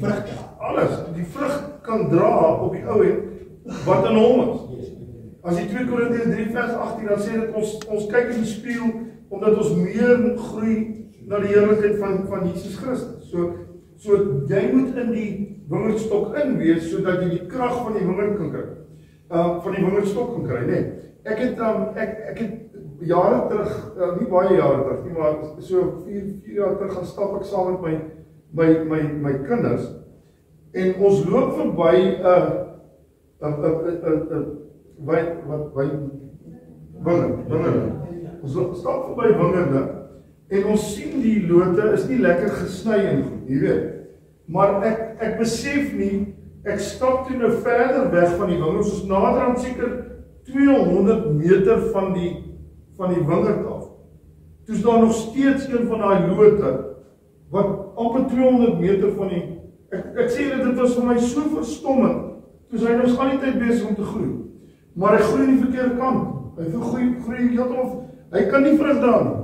vrug, alles, die vrug kan dra op die ou en wat in hom is. As jy 2 Korintiërs 3 vers 18 dan sê dit ons kyk in die spieël omdat ons meer groei na die heerlikheid van Jesus Christus. So jy moet in die wingerdstok in wees sodat jy die krag van die wingerd kan kry. Van die wingerdstok kan kry, nee. Ek het jare terug, nie baie jare terug nie, maar so 4 jaar terug gaan stap ek saam met my kinders en ons loop verby wingerd. Ons stap verby wingerde en ons sien die lote is nie lekker gesny en goed, jy weet. Maar ek besef nie, ek stap toe nou verder weg van die wingerd, ons is nader aan seker 200 meter van die wingerd af. Toe is daar nog steeds een van daai lote, wat amper 200 meter van die, ek sê dit was vir my so verstommend, toe is hy nog al die tyd besig om te groei. Maar hy groei in die verkeerde kant, hy groei heeltemal, hy kan nie vrug dra nie.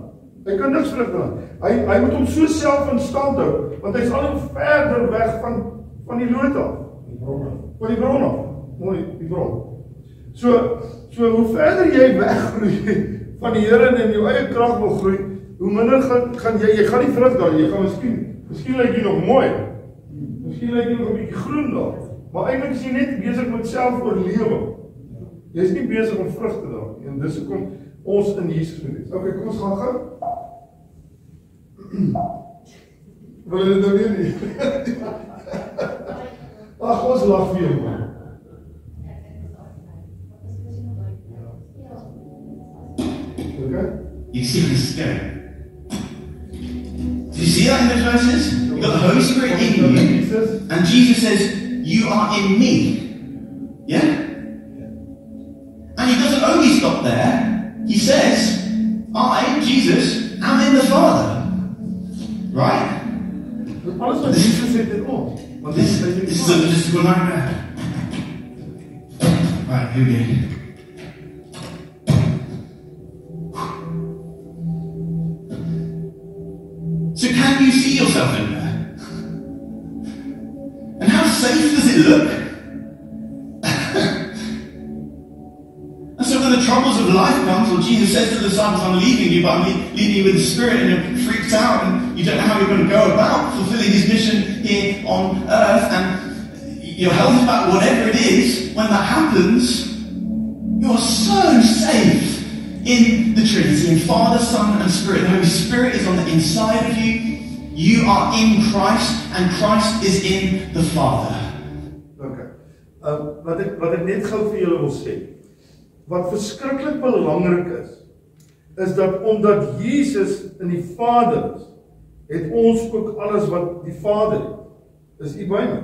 Hy kan niks vrug dra. Hy moet hom so self in stand hou, want hy is al hoe verder weg van die loot af. Van die bron af. Mooi, die bron. So hoe verder jy weggroei van die Here en in jou eie krag wil groei, hoe minder gaan jy gaan nie vrug dra, jy gaan miskien lyk jy nog mooi. Miskien lyk jy nog 'n bietjie groen daar, maar eintlik is jy net besig met selfoorlewing. Jy is nie besig om vrug te dra nie. En dis hoekom ons in Jesus moet wees. Okay, kom ons gaan gou. Wil jy dit nou weer nie? Ag, ons lag vir jou, man. Okay?
You see the Spirit. Do you see that in those verses? You've got the Holy Spirit in you, and Jesus says, you are in me. Yeah? And he doesn't only stop there. He says, I, Jesus, am in the Father. Right?
Alles wat Jesus sê dit ons. Want
This is a logistical nightmare. Right, here we go. So can you see yourself in there? And how safe does it look? And so when the troubles of life comes, or Jesus says to the disciples, I'm leaving you, but I'm leaving you with the Spirit, and you're freaked out, and you don't know how you're going to go about fulfilling His mission here on earth, and you're held back, whatever it is, when that happens, you're so safe in the Trinity, in Father, Son, and Spirit. The Holy Spirit is on the inside of you. You are in Christ, and Christ is in the Father.
Okay. Wat ek net gou vir julle wil sê, wat verskriklik belangrik is dat omdat Jesus in die Vader is, het ons ook alles wat die Vader het. Is u by my?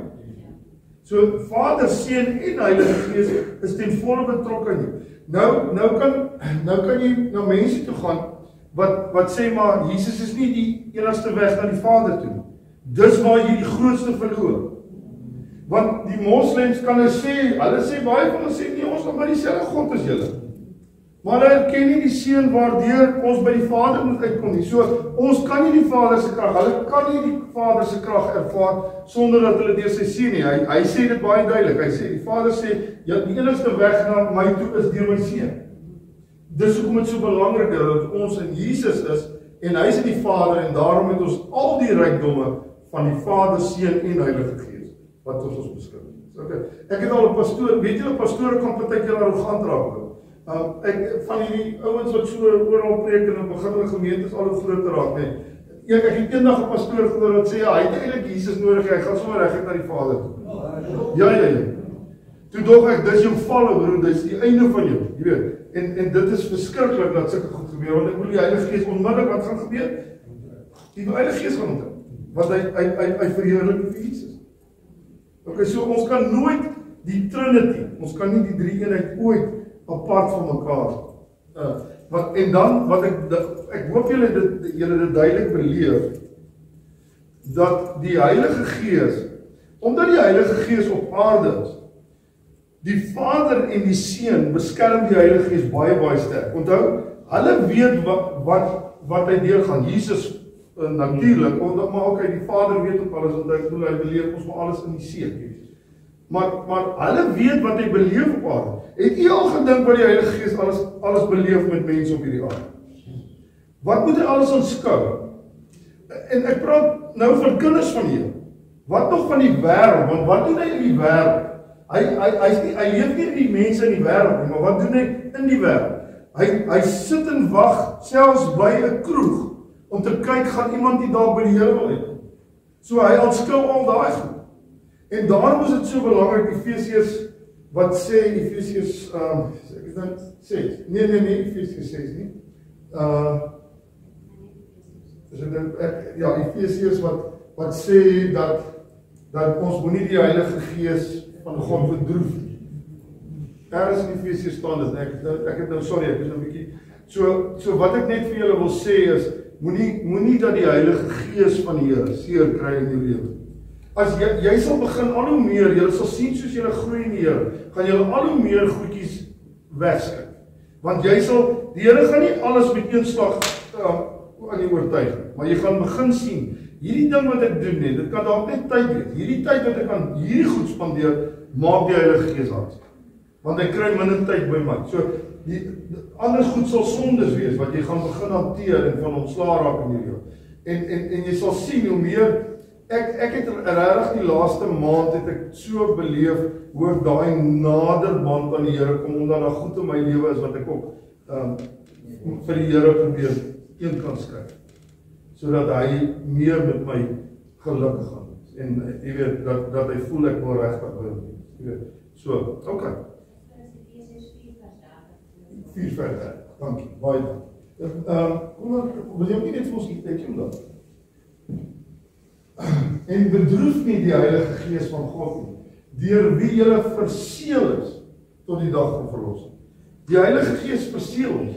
So Vader, Seun en Heilige Gees is ten volle betrokke in jou. Nou kan jy na mense toe gaan wat sê maar Jesus is nie die enigste weg na die Vader toe. Dis waar jy die grootste verloor. Want die moslems kan hulle sê baie van hulle sê nee, ons gaan maar dieselfde God as julle. Maar hulle erken nie die Seun waardeur ons by die Vader moet uitkom nie. So, ons kan nie die Vader se krag, hulle kan nie die Vader se krag ervaar sonder dat hulle deur sy Seun nie. Hy sê dit baie duidelik. Hy sê, die Vader sê, ja, die enigste weg na my toe is deur my Seun. Dis hoekom dit so belangrik is dat ons in Jesus is en hy is in die Vader en daarom het ons al die rykdomme van die Vader, Seun en Heilige Gees wat ons beskik. Okay. Ek het al 'n pastoor, weet julle, pastore kan partykeer arrogant raak. Ek van hierdie ouens wat so oral preek en in beginnende gemeentes al hoe groter raak, nee. Ek het eendag 'n pastoor gehoor wat sê ja, hy het eintlik Jesus nodig, hy gaan sommer reguit na die Vader toe. Ja. Toe dog ek, dis jou valle broer, dis die einde van jou, jy weet. En dit is verskriklik dat sulke goed gebeur, want ek bedoel die Heilige Gees onmiddellik wat gaan gebeur? Die Heilige Gees gaan onttrek, want hy verheerlik vir Jesus. Okay, so ons kan nooit die Trinity, ons kan nie die drie eenheid ooit apart van mekaar. En dan, wat ek hoop julle dit duidelik beleef, dat die Heilige Gees, omdat die Heilige Gees op aarde is, die Vader en die Seun beskerm die Heilige Gees baie sterk. Onthou, hulle weet wat hy deurgaan. Jesus natuurlik, maar ook die Vader weet ook alles, want hy bedoel, hy beleef ons maar alles in die See. Maar hulle weet wat hy beleef op aarde. Het jy al gedink wat die Heilige Gees alles beleef met mense op hierdie aarde? Wat moet hy alles aanskou? En ek praat nou van kinders van hier. Wat nog van die wêreld? Want wat doen hy in die wêreld? Hy leef nie in die mense in die wêreld nie, maar wat doen hy in die wêreld? Hy sit en wag, selfs by 'n kroeg, om te kyk, gaan iemand nie daar by die Here wil uitkom. So hy aanskou al daai goed. En daarom is dit so belangrik, Efesiërs, wat sê, Efesiërs, ek is dan 6, nee, Efesiërs 6 nie, Efesiërs wat sê, dat ons moet nie die Heilige Gees van God bedroef nie. Daar is in Efesiërs staan, ek het nou, sorry, ek is nou 'n bietjie, so wat ek net vir julle wil sê is, moenie dat die Heilige Gees van die Here seer kry in jou lewe. As jy sal begin al hoe meer, jy sal sien soos jy groei in die Here, gaan jy al hoe meer goedjies wegskryf. Want jy sal, die Here gaan nie alles met een slag aan die oortuig, maar jy gaan begin sien, hierdie ding wat ek doen net, dit kan dalk net tyd wees. Hierdie tyd wat ek aan hierdie goed spandeer, maak die Heilige Gees aan. Want hy kry minder tyd by my. So, anders goed sal sondes wees, wat jy gaan begin hanteer en van ontslae raak in jou lewe. En jy sal sien hoe meer, ek het regtig die laaste maand het ek so beleef, hoe ek daai nader band aan die Here kom, omdat daar goed in my lewe is, wat ek ook vir die Here probeer een kan skryf. Sodat hy meer met my gelukkig gaan wees. En jy weet, dat hy voel ek wil regtig by hom wees. Jy weet, so, okay. 4 vers, dankie, baie dankie. Wil jy ook nie net vir ons kyk om dat? En bedroef nie die Heilige Gees van God nie, deur wie julle verseël is tot die dag van verlossing. Die Heilige Gees verseël ons.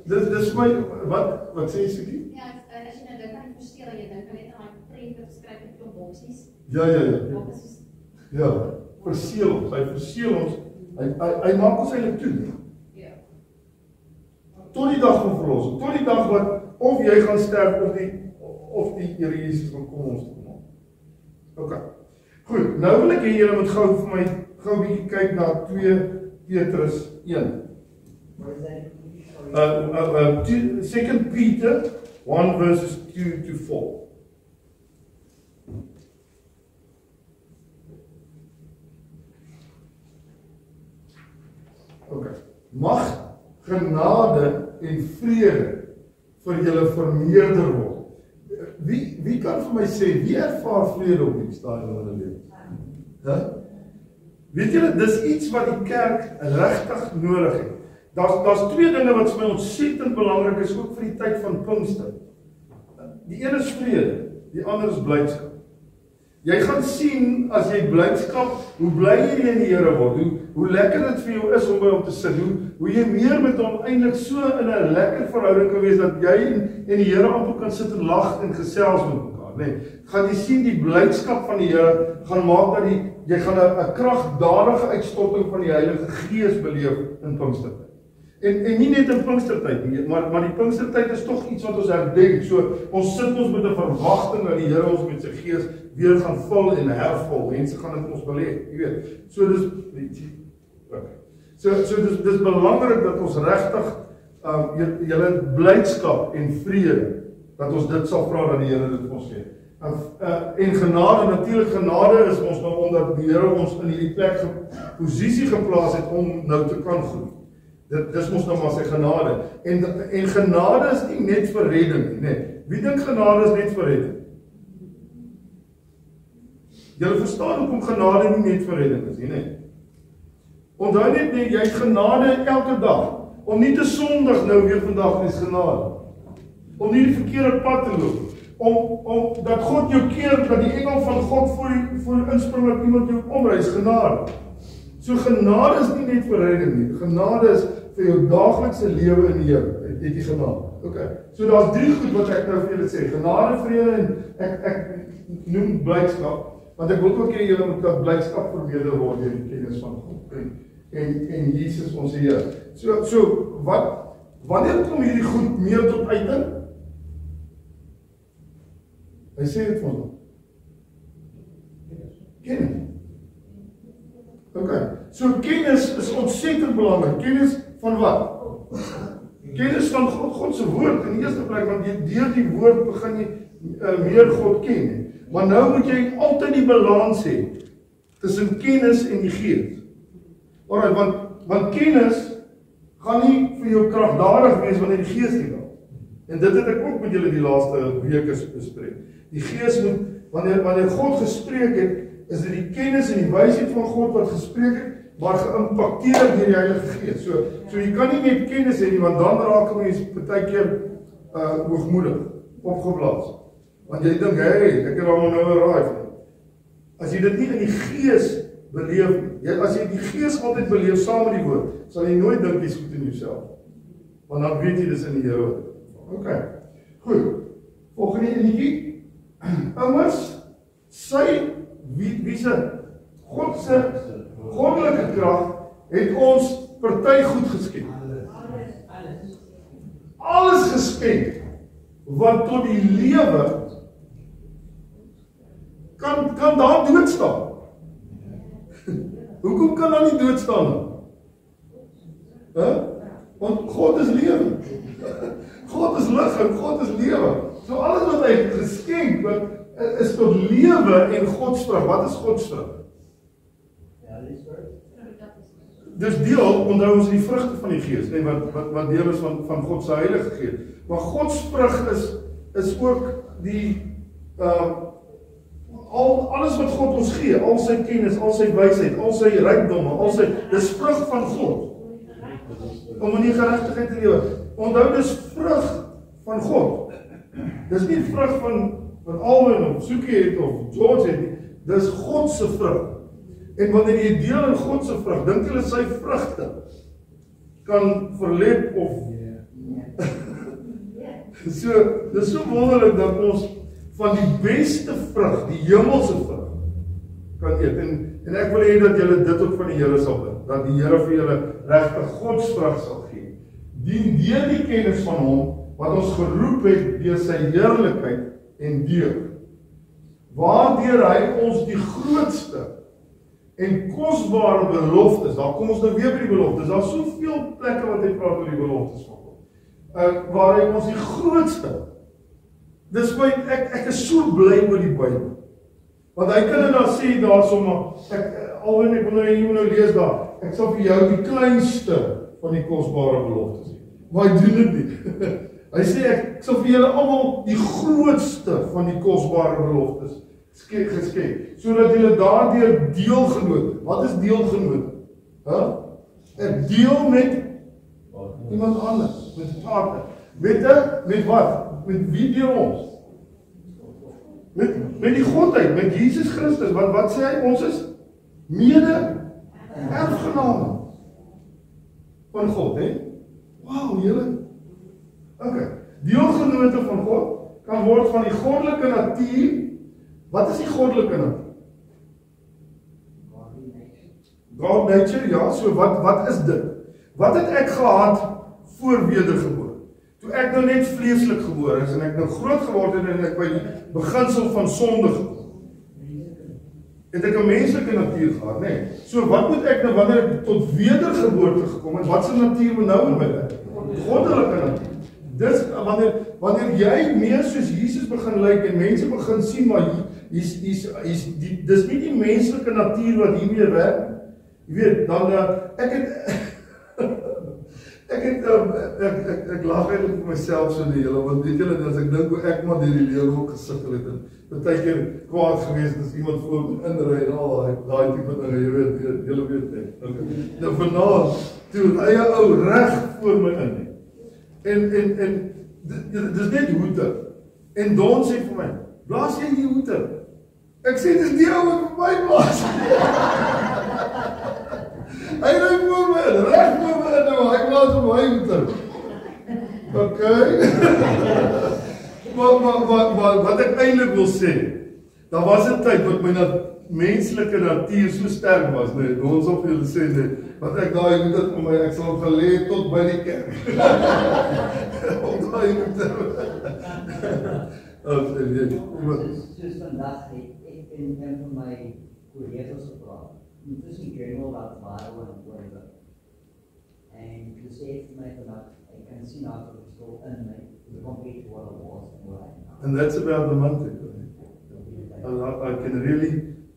Dis my, wat sê jy Sukie?
Ja, as jy nou dink aan die verseël, jy dink net aan die prent wat skryf in klomp boksies.
Ja. Ja, verseël ons, hy verseël ons, hy maak ons eintlik toe.
Ja.
Tot die dag van verlossing, tot die dag wat of jy gaan sterf of die Here Jesus gaan kom ons te maak. Okay. Goed, nou wil ek hê julle moet gou vir my gou 'n bietjie kyk na 2 Petrus 1. 2 Peter 1 verses 2 to 4. Okay. Mag genade en vrede vir julle vermeerder word. Wie kan vir my sê, wie ervaar vrede op die stadium van hulle lewe? Weet julle, dis iets wat die kerk regtig nodig het. Daar's 2 dinge wat vir my ontsettend belangrik is, ook vir die tyd van Pinkster. Die een is vrede, die ander is blydskap. Jy gaan sien, as jy blydskap, hoe bly jy in die Here word, hoe lekker dit vir jou is om by hom te sit, hoe jy meer met hom eintlik so in 'n lekker verhouding kan wees, dat jy en die Here amper kan sit en lag en gesels met mekaar, nee. Gaan jy sien, die blydskap van die Here gaan maak dat jy gaan 'n kragdadige uitstorting van die Heilige Gees beleef in Pinkstertyd. En nie net in Pinkstertyd nie, maar die Pinkstertyd is tog iets wat ons herdenk. So ons sit ons met 'n verwagting dat die Here ons met sy Gees weer gaan vul en hervul. Mense gaan dit ons belê, jy weet. So dis belangrik dat ons regtig julle blydskap en vrede dat ons dit sal vra dat die Here dit vir ons gee. En genade, natuurlik genade is ons nou omdat die Here ons in hierdie plek posisie geplaas het om nou te kan groei. Dis mos nou maar sy genade. En genade is nie net vir redding nie. Wie dink genade is net vir redding? Julle verstaan hoekom genade nie net vir redding is nie. Onthou net jy het genade elke dag. Om nie te sondig nou weer vandag is genade. Om nie die verkeerde pad te loop. Om dat God jou keer, dat die engel van God voor die inspring dat iemand jou omreis, genade. So genade is nie net vir redding nie. Genade is vir jou daaglikse lewe in die Here. Het jy genade? Okay. So daar's 3 goed wat ek nou vir julle sê. Genade, vrede en ek noem blydskap, want ek wil ook hê julle moet dat blydskap vermeerder word deur die kennis van God en Jesus ons Here. So wanneer kom hierdie goed meer tot uiting? Hy sê dit vir ons. Kennis. Okay. So kennis is ontsettend belangrik. Kennis van wat? Kennis van God se woord in die eerste plek, want deur die woord begin jy meer God ken. Maar nou moet jy altyd die balans hê tussen kennis en die Gees. Alright, want kennis gaan nie vir jou kragdadig wees wanneer die Gees nie daar. En dit het ek ook met julle die laaste weke bespreek. Die Gees moet, wanneer God gespreek het, is dit die kennis en die wysheid van God wat gespreek het, maar geïmpakteer deur die Heilige Gees. So jy kan nie net kennis hê nie, want dan raak mense partykeer hoogmoedig, opgeblaas. Want jy dink, hey, ek het almal nou 'n raai van. As jy dit nie in die Gees beleef nie, as jy die Gees altyd beleef saam met die woord, sal jy nooit dink jy's goed in jouself. Want dan weet jy dis in die Here. Okay. Goed. Volgende enetjie. Immers wie se God se goddelike krag het ons party goed geskenk. Alles geskenk wat tot die lewe kan daar dood staan. Hoekom kan daar nie dood staan nie? Want God is lewe. God is lig en God is lewe. So alles wat hy geskenk is tot lewe en godsvrug. Wat is godsvrug? Dis deel, onthou ons die vrugte van die Gees, nee, wat deel is van God se Heilige Gees. Maar godsvrug is ook die alles wat God ons gee, al sy kennis, al sy wysheid, al sy rykdomme, dis vrug van God. Om in die geregtigheid te lewe. Onthou dis vrug van God. Dis nie vrug van Alwyn of Soekie het of George het nie. Dis God se vrug. En wanneer jy deel in God se vrug, dink julle sy vrugte kan verlep of dis so wonderlik dat ons van die beste vrug, die hemelse vrug, kan eet. En ek wil hê dat julle dit ook van die Here sal bid, dat die Here vir julle regtig Godsvrug sal gee. Deur die kennis van hom wat ons geroep het deur sy heerlikheid en deug, waardeur hy ons die grootste en kosbare beloftes, daar kom ons nou weer by die beloftes, daar is soveel plekke wat hy praat oor die beloftes van God, waar hy ons die grootste, dis my, ek is so bly oor die Bybel, want hy kan dan sê daar sommer, Alwyn, ek wil nou lees daar, ek sal vir jou die kleinste van die kosbare beloftes sê, maar hy doen dit nie, hy sê ek sal vir julle almal die grootste van die kosbare beloftes geskenk, sodat julle daardeur deelgenoot. Wat is deelgenoot? Ek deel met iemand anders, met 'n partner. Met wat? Met wie deel ons? Met die Godheid, met Jesus Christus. Want wat sê hy? Ons is mede-erfgename van God, hè? Wow, julle. Okay. Deelgenote van God kan word van die goddelike natuur. Wat is die goddelike natuur? God nature, ja, so wat is dit? Wat het ek gehad voor wedergeboorte? Toe ek nou net vleeslik gebore is en ek nou groot geword het en ek by die beginsel van sonde gekom, het ek 'n menslike natuur gehad, nee. So wat moet ek nou wanneer ek tot wedergeboorte gekom het, wat se natuur moet nou in my wees? Goddelike natuur. Dis wanneer jy meer soos Jesus begin lyk en mense begin sien maar dis nie die menslike natuur wat hiermee werk. Jy weet, dan ek lag eintlik vir myself so die hele, want weet julle, as ek dink hoe ek maar deur die lewe ook gesukkel het en baie keer kwaad geweest as iemand voor my inry en al daai tipe dinge, jy weet, julle weet net. Okay. Nou vanaand toe eie ou reg voor my in. En dis net hoete. En Don sê vir my, blaas jy die hoete? Ek sê dis die ou wat vir my blaas. Hy ry voor my, reg voor my, nou, hy blaas vir my hoete. Okay. Maar wat ek eintlik wil sê, daar was 'n tyd wat my menslike natuur so sterk was, nee, ons op julle sê nee, want ek daai moet dit vir my, ek sal gelê tot by die kerk. Op daai moet
Soos vandag het ek en een van my collega's gepraat, tussen General wat Bible en Word. En toe sê ek vir my vandag, ek kan sien dat het verskil in my, compared to what it was and what I know.
And that's about the mantic, right?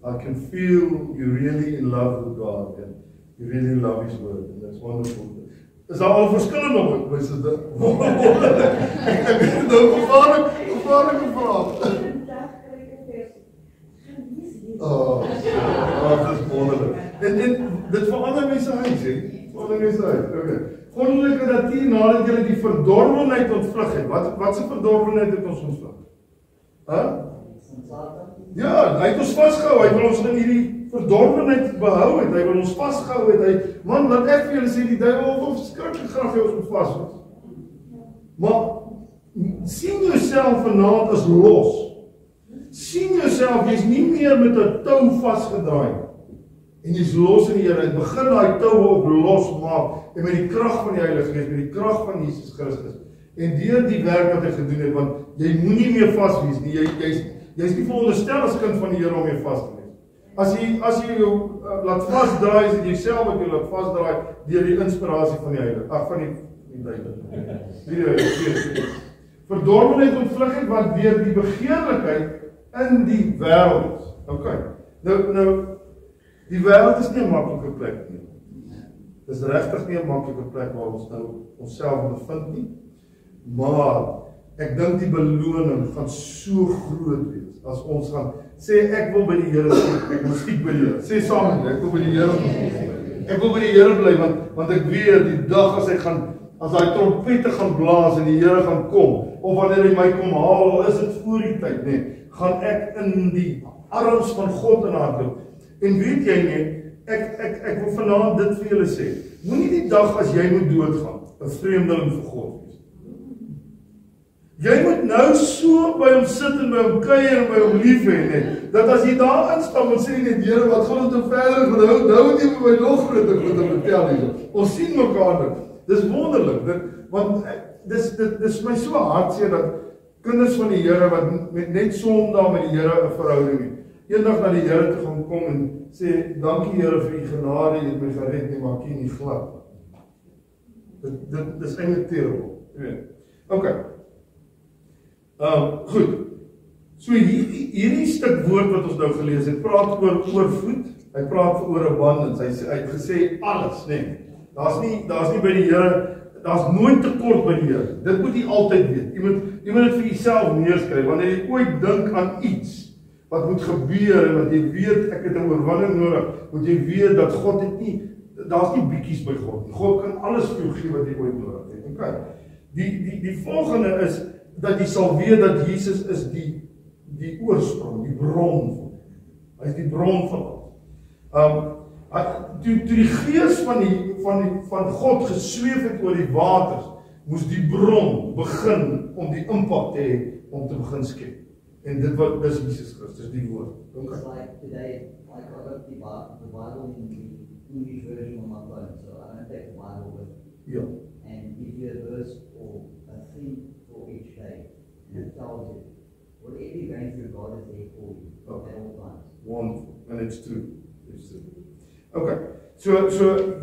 I can feel you really in love with God and you really love His Word, and that's wonderful. Is daar al verskillende op, my sister? Ek nou gevaarlike vraag. Dit is wonderlik. En dit verander mense huis, hè? Verander mense huis, okay. Goddelike natuur nadat jy die verdorwenheid ontvlug het. Wat se verdorwenheid het ons ontvlug? Ja, hy het ons vasgehou, hy wil ons in hierdie verdorwenheid behou het, hy wil ons vasgehou het, man, laat ek vir julle sê, die duiwel wil verskriklik graag jy ons moet vashou. Maar, sien jouself vanaand as los. Sien jouself, jy is nie meer met 'n tou vasgedraai, en jy is los in die Here, en begin daai toue op losmaak, en met die krag van die Heilige Gees, met die krag van Jesus Christus, en deur die werk wat hy gedoen het, want jy moenie meer vas wees nie, jy is nie veronderstel as kind van die Here om jy vas te wees. As jy jou laat vasdraai, is dit jouself wat jy laat vasdraai deur die inspirasie van die Heilige, van die Heilige. Verdorwenheid ontvlug het wat deur die begeerlikheid in die wêreld is. Okay. Nou die wêreld is nie 'n maklike plek nie. Dis regtig nie 'n maklike plek waar ons nou onsself bevind nie. Maar ek dink die beloning gaan so groot wees as ons gaan sê ek wil by die Here sê, ek musiek by die Here. Sê saam met my, ek wil by die Here bly. Ek wil by die Here bly want ek weet die dag as daai trompette gaan blaas en die Here gaan kom, of wanneer hy my kom haal, is dit voor die tyd, nee, gaan ek in die arms van God in hardloop. En weet jy nie, ek wil vanaand dit vir julle sê, moenie die dag as jy moet doodgaan, 'n vreemdeling vir God wees. Jy moet nou so by hom sit en by hom kuier en by hom lief hê, nee, dat as jy daar instap en sê net, Here, wat gaan ons nou verder gaan, nou het jy my nog groter goed te vertel hier. Ons sien mekaar nou. Dis wonderlik, want dis my so hartseer dat kinders van die Here wat net Sondag met die Here 'n verhouding het, eendag na die Here toe gaan kom en sê, dankie Here vir u genade, jy het my gered, nie maak jy nie glad. Dit is eintlik terrible, jy weet. Okay. Goed. So hierdie stuk woord wat ons nou gelees het, praat oor oorvloed, hy praat oor abundance, hy het gesê alles, nee. Daar's nie by die Here, daar's nooit tekort by die Here. Dit moet jy altyd weet. Jy moet dit vir jouself neerskryf, wanneer jy ooit dink aan iets wat moet gebeur en wat jy weet ek het 'n oorwinning nodig, moet jy weet dat God het nie, daar's nie bietjies by God nie. God kan alles vir jou gee wat jy ooit nodig het. Okay. Die volgende is dat jy sal weet dat Jesus is die oorsprong, die bron. Hy is die bron van alles. Toe die gees van God gesweef het oor die waters, moes die bron begin om die impak te hê om te begin skep. En dit wat is Jesus Christus, die woord.
It's like today, like I got the Bible in the English version of my phone, so I'm going to take the Bible with me.
Ja.
And give you a verse or a theme for each day. And it tells you, whatever you're going through, God is there for you at all times.
Wonderful, and it's true. It's true. Okay, so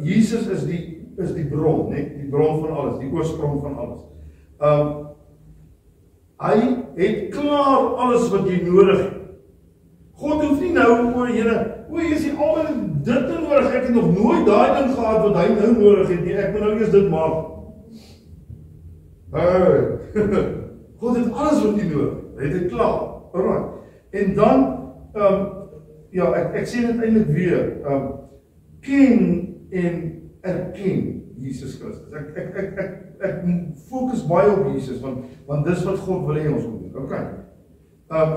Jesus is die bron, né? Die bron van alles, die oorsprong van alles. Hy het klaar alles wat jy nodig het. God hoef nie nou oor Here, jy sê al dit nodig, ek het nog nooit daai ding gehad wat hy nou nodig het nie, ek moet nou eers dit maak. God het alles wat jy nodig, hy het dit klaar. Alright. En dan ja, ek sê dit eintlik weer, ken en erken Jesus Christus. Ek fokus baie op Jesus, want dis wat God wil hê ons moet doen. Okay.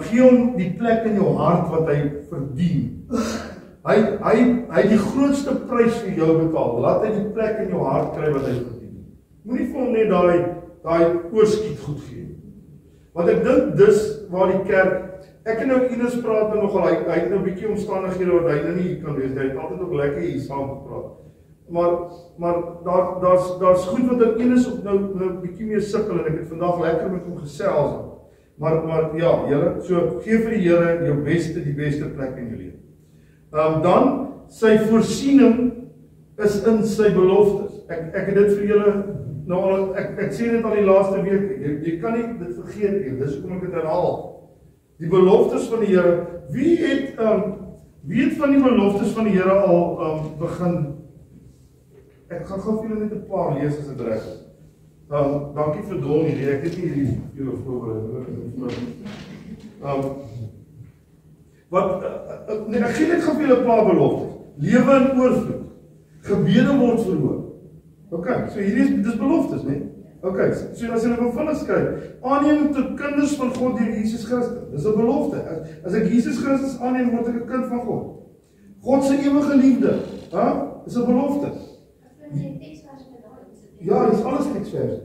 Gee hom die plek in jou hart wat hy verdien. Hy die grootste prys vir jou betaal. Laat hy die plek in jou hart kry wat hy verdien. Moenie vir hom net daai oorskiet goed gee. Want ek dink dis waar die kerk, ek en nou Ines praat nogal, hy het nou 'n bietjie omstandighede wat hy nou nie kan wees. Hy het altyd ook lekker hier saam gepraat. Maar daar's goed wat ek Ines ook nou 'n bietjie meer sukkel en ek het vandag lekker met hom gesels. Maar ja, Here, so gee vir die Here jou die beste plek in jou lewe. Dan sy voorsiening is in sy beloftes. Ek het dit vir julle nou al ek sê dit al die laaste week. Jy kan nie dit vergeet nie. Dis hoekom ek dit herhaal. Die beloftes van die Here. Wie het van die beloftes van die Here al begin? Ek gaan gou vir julle net 'n paar lees as dit reg is. Dankie vir Donnie, ek het nie hierdie julle voorberei. Ek gee net gou vir julle 'n paar beloftes. Lewe in oorvloed. Gebede word verhoor. Okay, so hierdie dis beloftes, né? Okay, so as jy wil vinnig skryf, aanneem tot kinders van God deur Jesus Christus. Dis 'n belofte. As ek Jesus Christus aanneem, word ek 'n kind van God. God se ewige liefde, dis 'n belofte. Ja, dis alles teksverse.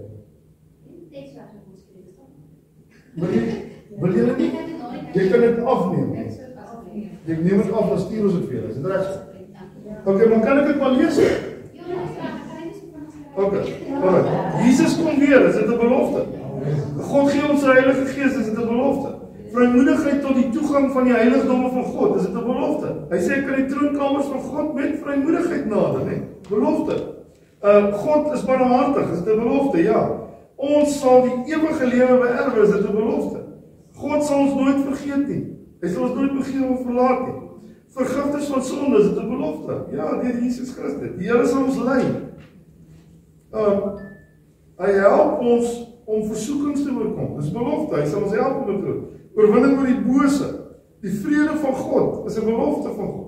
Wil jy nie? Jy kan dit afneem. Jy neem dit af, dan stuur ons dit vir julle. Is dit reg? Okay, maar kan ek dit maar lees? Okay. Alright. Jesus kom weer, is dit 'n belofte? God gee ons sy Heilige Gees, is dit 'n belofte? Vrymoedigheid tot die toegang van die heiligdomme van God, is dit 'n belofte? Hy sê ek kan die troonkamers van God met vrymoedigheid nader, né? Belofte. God is barmhartig, is dit 'n belofte? Ja. Ons sal die ewige lewe beerwe, is dit 'n belofte? God sal ons nooit vergeet nie. Hy sal ons nooit begeer of verlaat nie. Vergifnis van sonde, is dit 'n belofte? Ja, deur Jesus Christus. Die Here sal ons lei. Hy help ons om versoekings te oorkom. Dis belofte, hy sal ons help om dit te doen. Oorwinning oor die bose. Die vrede van God is 'n belofte van God.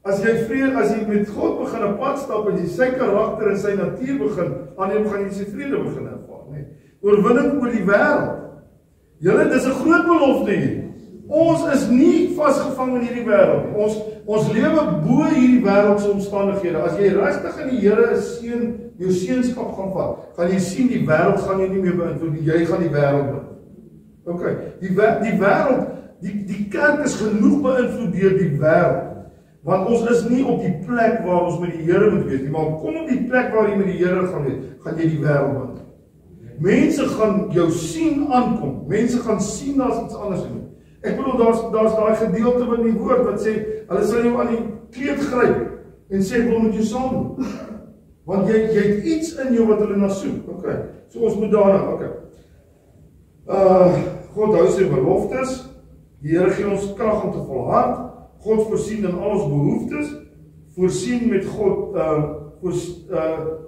As jy met God begin 'n pad stap en jy sy karakter en sy natuur begin aanneem, gaan jy sy vrede begin ervaar, né? Oorwinning oor die wêreld. Julle, dis 'n groot belofte hier. Ons is nie vasgevang in hierdie wêreld nie. Ons lewe bo hierdie wêreldse omstandighede. As jy regtig in die Here jou seunskap gaan vat, gaan jy sien die wêreld gaan jou nie meer beïnvloed nie. Jy gaan die wêreld beïnvloed. Okay, die wêreld, die kerk is genoeg beïnvloed deur die wêreld. Want ons is nie op die plek waar ons met die Here moet wees nie, maar kom op die plek waar jy met die Here gaan wees, gaan jy die wêreld beïnvloed. Mense gaan jou sien aankom. Mense gaan sien daar's iets anders in. Ek bedoel daar's daai gedeelte in die woord wat sê hulle sal jou aan die kleed gryp en sê ek wil met jou saam doen. Want jy het iets in jou wat hulle na soek. Okay. So ons moet daarna, okay. God hou sy beloftes. Die Here gee ons krag om te volhard. God voorsien in al ons behoeftes. Voorsien met God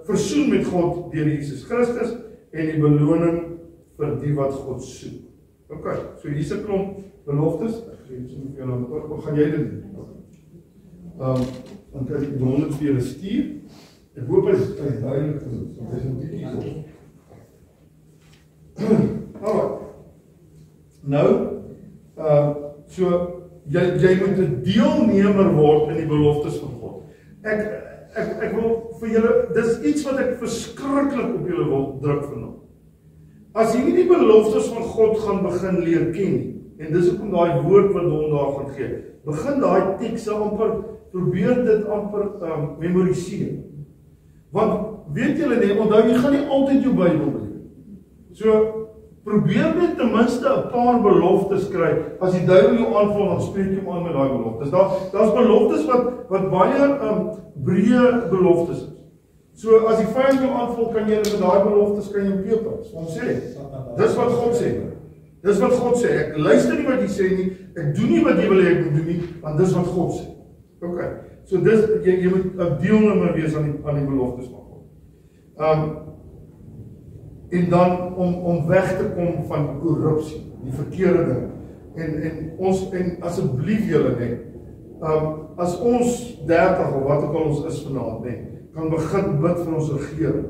versoen met God deur Jesus Christus en die beloning vir die wat God soek. Okay, so hier's 'n klomp beloftes. Hoe gaan jy dit doen? Dan kan ek 100 vir julle stuur. Ek hoop dit is duidelik genoeg. Dit is net hierso. Alright. Nou, so jy moet 'n deelnemer word in die beloftes van God. Ek wil vir julle, dis iets wat ek verskriklik op julle wil druk vanaand. As jy nie die beloftes van God gaan begin leer ken nie, en dis hoekom daai woord wat hom daar gaan gee, begin daai tekste amper probeer dit amper memoriseer. Want weet julle nie, onthou jy gaan nie altyd jou Bybel lees. So probeer net ten minste 'n paar beloftes kry. As die duiwel jou aanval, dan spreek jy hom aan met daai beloftes. Daar's beloftes wat baie breë beloftes is. So as die vyand jou aanval, kan jy met daai beloftes kan jy hom peper. Ons sê, dis wat God sê. Dis wat God sê. Ek luister nie wat jy sê nie. Ek doen nie wat jy wil hê ek moet doen nie, want dis wat God sê. Okay. So dis jy moet 'n deelnemer wees aan die beloftes van God. En dan om weg te kom van korrupsie, die verkeerde ding. En asseblief julle net, as ons 30 of wat ook al ons is vanaand net, kan begin bid vir ons regering,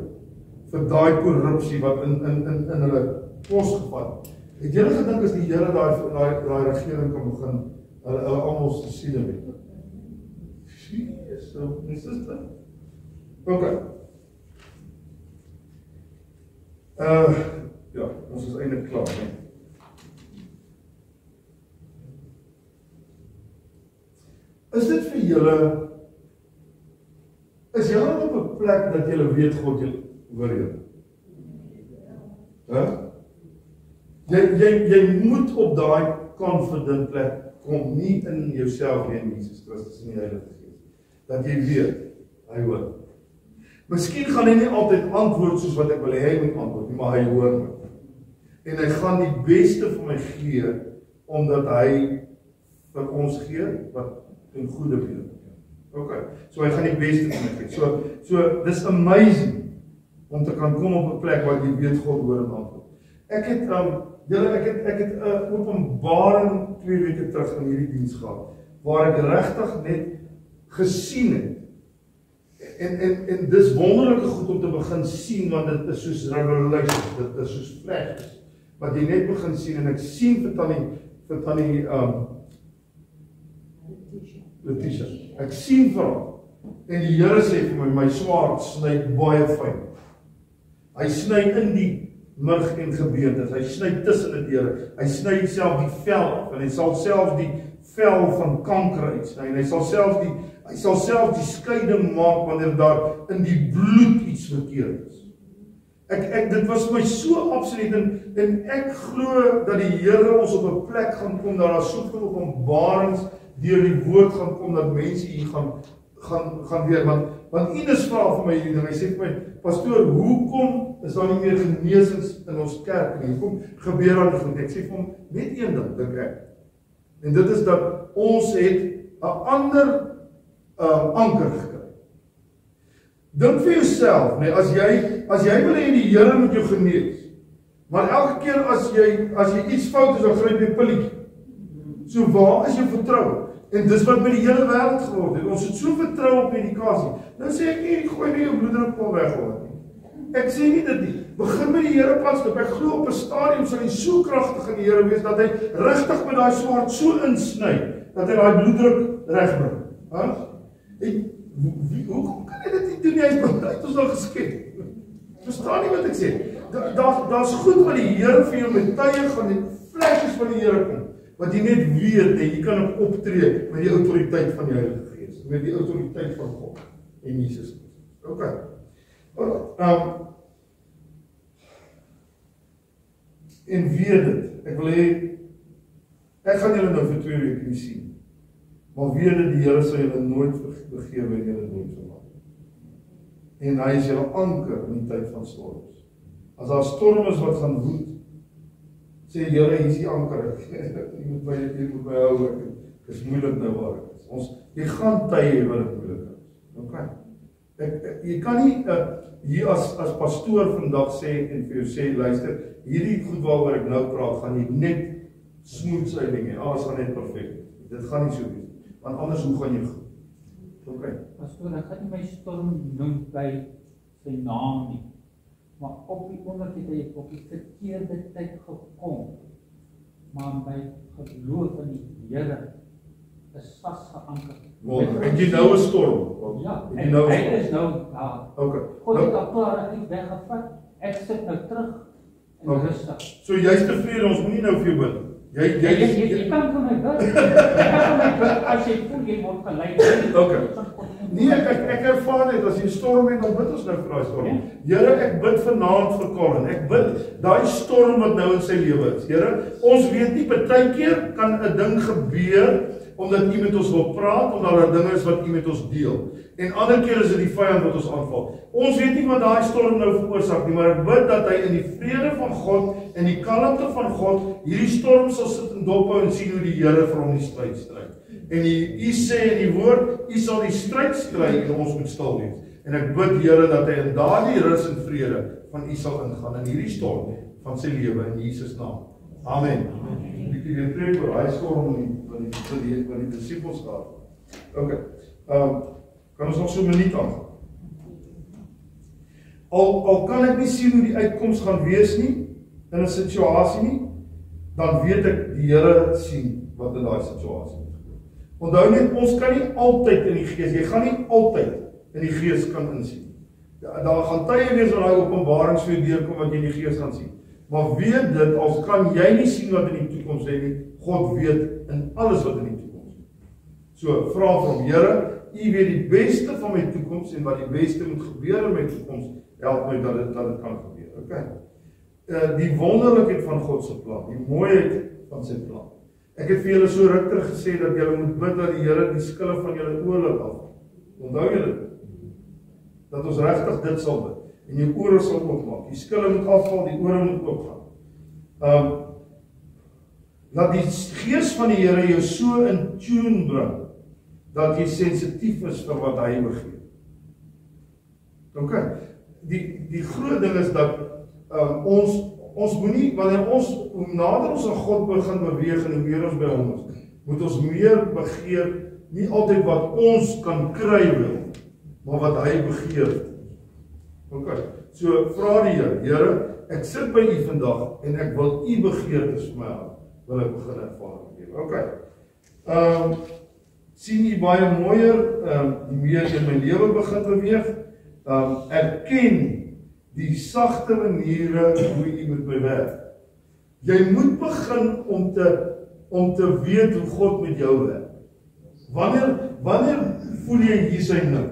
vir daai korrupsie wat in hulle pos gevat. Het julle gedink as die Here daai regering kan begin, hulle almal se siele met? So, is dit? Okay. Ja, ons is eintlik klaar, né? Is dit vir julle, is julle op 'n plek dat julle weet God hoor julle? Jy moet op daai confident plek kom, nie in jouself nie, in Jesus Christus en die Heilige Gees. Dat jy weet, hy hoor. Miskien gaan hy nie altyd antwoord soos wat ek wil hê hy moet antwoord nie, maar hy hoor my. En hy gaan die beste vir my gee, omdat hy vir ons gee, wat in goeie bedoeling. Okay, so hy gaan die beste vir my gee. So dis amazing, om te kan kom op 'n plek waar jy weet God hoor en antwoord. Ek het Openbaring 2 weke terug in hierdie diens gehad, waar ek regtig net gesien het. En dis wonderlike goed om te begin sien, want dit is soos revelation, dit is soos flashes, wat jy net begin sien, en ek sien vir tannie Letitia, ek sien vir haar, en die Here sê vir my swaard sny baie fyn. Hy sny in die murg en gebeentes, hy sny tussen die deure, hy sny self die vel af, en hy sal self die vel van kanker uitsny, en hy sal self die skeiding maak wanneer daar in die bloed iets verkeerd is. Dit was vir my so absoluut, en ek glo dat die Here ons op 'n plek gaan kom, dat daar soveel openbarings deur die woord gaan kom, dat mense hier gaan weet, want Ines vra vir my hierdie ding, hy sê vir my, pastoor, hoekom is daar nie meer genesings in ons kerk nie, hoekom gebeur daar nie goed? Ek sê vir hom, net een ding, dink ek, en dit is dat ons het 'n ander anker gekry. Dink vir jouself, nee, as jy wil hê die Here moet jou genees, maar elke keer as jy iets fout is, dan gryp jy 'n pilletjie. So waar is jou vertroue? En dis wat met die hele wêreld geword het. Ons het so vertrou op medikasie. Nou sê ek nie, gooi nie jou bloeddruk weggooi nie. Ek sê nie dit nie. Begin met die Here pas op. Ek glo op 'n stadium sal hy so kragtig in die Here wees dat hy regtig met daai swaard so insny dat hy daai bloeddruk regbring. Hoekom kan hy dit nie doen? Hy het ons al geskep. Verstaan nie wat ek sê? Daar's goed wat die Here vir jou met tye gaan, die flashes van die Here kom. Wat jy net weet, jy kan optree met die autoriteit van die Heilige Gees, met die autoriteit van God en Jesus Christus. Okay. En weet dit, ek wil hê, ek gaan julle nou vir 2 weke nie sien, maar weet dit, die Here sal julle nooit vergewe en julle nooit verlaat. En hy is julle anker in die tyd van storms. As daar storm is wat gaan woed, sê Here, hier is die anker, jy moet my hou, ek is moeilik nou waar ek is. Jy gaan tye wat het moeilik is. Okay. Jy kan nie hier as pastoor vandag sê en vir jou sê, luister, hierdie goed waaroor ek nou praat, gaan jy net smooth sailing hê, alles gaan net perfect. Dit gaan nie so wees, want anders hoe gaan jy goed? Okay.
Pastoor, ek gaan nie my storm noem by sy naam nie, maar op die oomblik het hy op die verkeerde tyd gekom, maar my geloof in die Here is vasgeanker.
Het jy nou 'n storm?
Ja, en hy is nou daar.
Okay.
God het al klaar ek weggevat, ek sit nou terug en rustig.
So jy's tevrede, ons moenie nou vir jou bid.
Jy kan van my bid. Jy kan van my bid as jy voel jy word gelei.
Okay. Nee, ek ervaar net, as jy storm het, dan bid ons nou vir daai storm. Here, ek bid vanaand vir Colin. Ek bid daai storm wat nou in sy lewe is. Here, ons weet nie, partykeer kan 'n ding gebeur, omdat U met ons wil praat, omdat daar dinge is wat U met ons deel. En ander keer is dit die vyand wat ons aanval. Ons weet nie wat daai storm nou veroorsaak nie, maar ek bid dat hy in die vrede van God, in die kalmte van God, hierdie storm sal sit en dophou en sien hoe die Here vir hom die stryd stry. En U sê in die woord, U sal die stryd stry en ons moet stil wees. En ek bid, Here, dat hy in daardie rus en vrede van U sal ingaan in hierdie storm van sy lewe in Jesus naam. Amen. Ek wil preek oor daai storm van die disippels gehad. Okay. Kan ons nog so 'n minuut aan? Al kan ek nie sien hoe die uitkoms gaan wees nie in 'n situasie nie, dan weet ek die Here sien wat in daai situasie gebeur. Onthou net, ons kan nie altyd in die gees, jy gaan nie altyd in die gees kan insien. Daar gaan tye wees waar daai openbarings vir jou deurkom wat jy in die gees gaan sien. Maar weet dit, als kan jy nie sien wat in die toekoms lê nie, God weet in alles wat in die toekoms lê. So, vra vir hom, Here, U weet die beste van my toekoms en wat die beste moet gebeur in my toekoms, help my dat dit kan gebeur. Okay. Die wonderlikheid van God se plan, die mooiheid van sy plan. Ek het vir julle so ruk terug gesê dat julle moet bid dat die Here die skille van julle oë laat af. Onthou julle dit? Dat ons regtig dit sal bid. En jou ore sal oopmaak. Die skille moet afval, die ore moet oopgaan. Dat die gees van die Here jou so in tune bring dat jy sensitief is vir wat hy begeer. Okay. Die groot ding is dat ons moenie, wanneer hoe nader ons aan God begin beweeg en hoe meer ons by hom is, moet ons meer begeer, nie altyd wat ons kan kry wil, maar wat hy begeer. Okay. So vra die Here, ek sit by U vandag en ek wil U begeertes vir my hart, wil ek begin ervaar. Okay. Sien U baie mooier, die meer in my lewe begin beweeg, erken die sagte maniere hoe U met my werk. Jy moet begin om te weet hoe God met jou werk. Wanneer voel jy hier sy nik?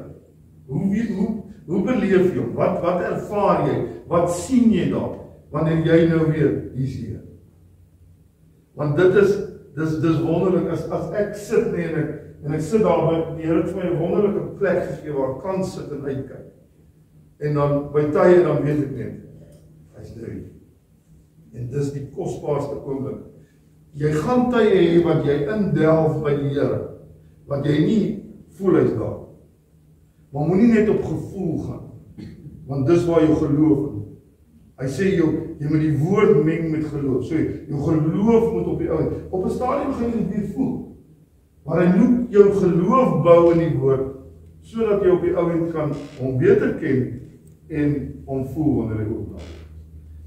Hoe beleef jy hom? Wat ervaar jy? Wat sien jy daar? Wanneer jy nou weet, hier is hier. Want dit is wonderlik, as ek sit en ek sit daar by, die Here het vir my 'n wonderlike plek gegee waar ek kan sit en uitkyk. En dan by tye dan weet ek net, hy's nou hier. En dis die kosbaarste oomblik. Jy gaan tye hê wat jy indelf by die Here, wat jy nie voel hy's daar. Maar moenie net op gevoel gaan, want dis waar jou geloof is. Hy sê jy moet die woord meng met geloof. So jou geloof moet op die ou. Op 'n stadium gaan jy dit weer voel. Maar hy moet jou geloof bou in die woord, sodat jy op die ou end kan hom beter ken en hom voel wanneer hy oopmaak.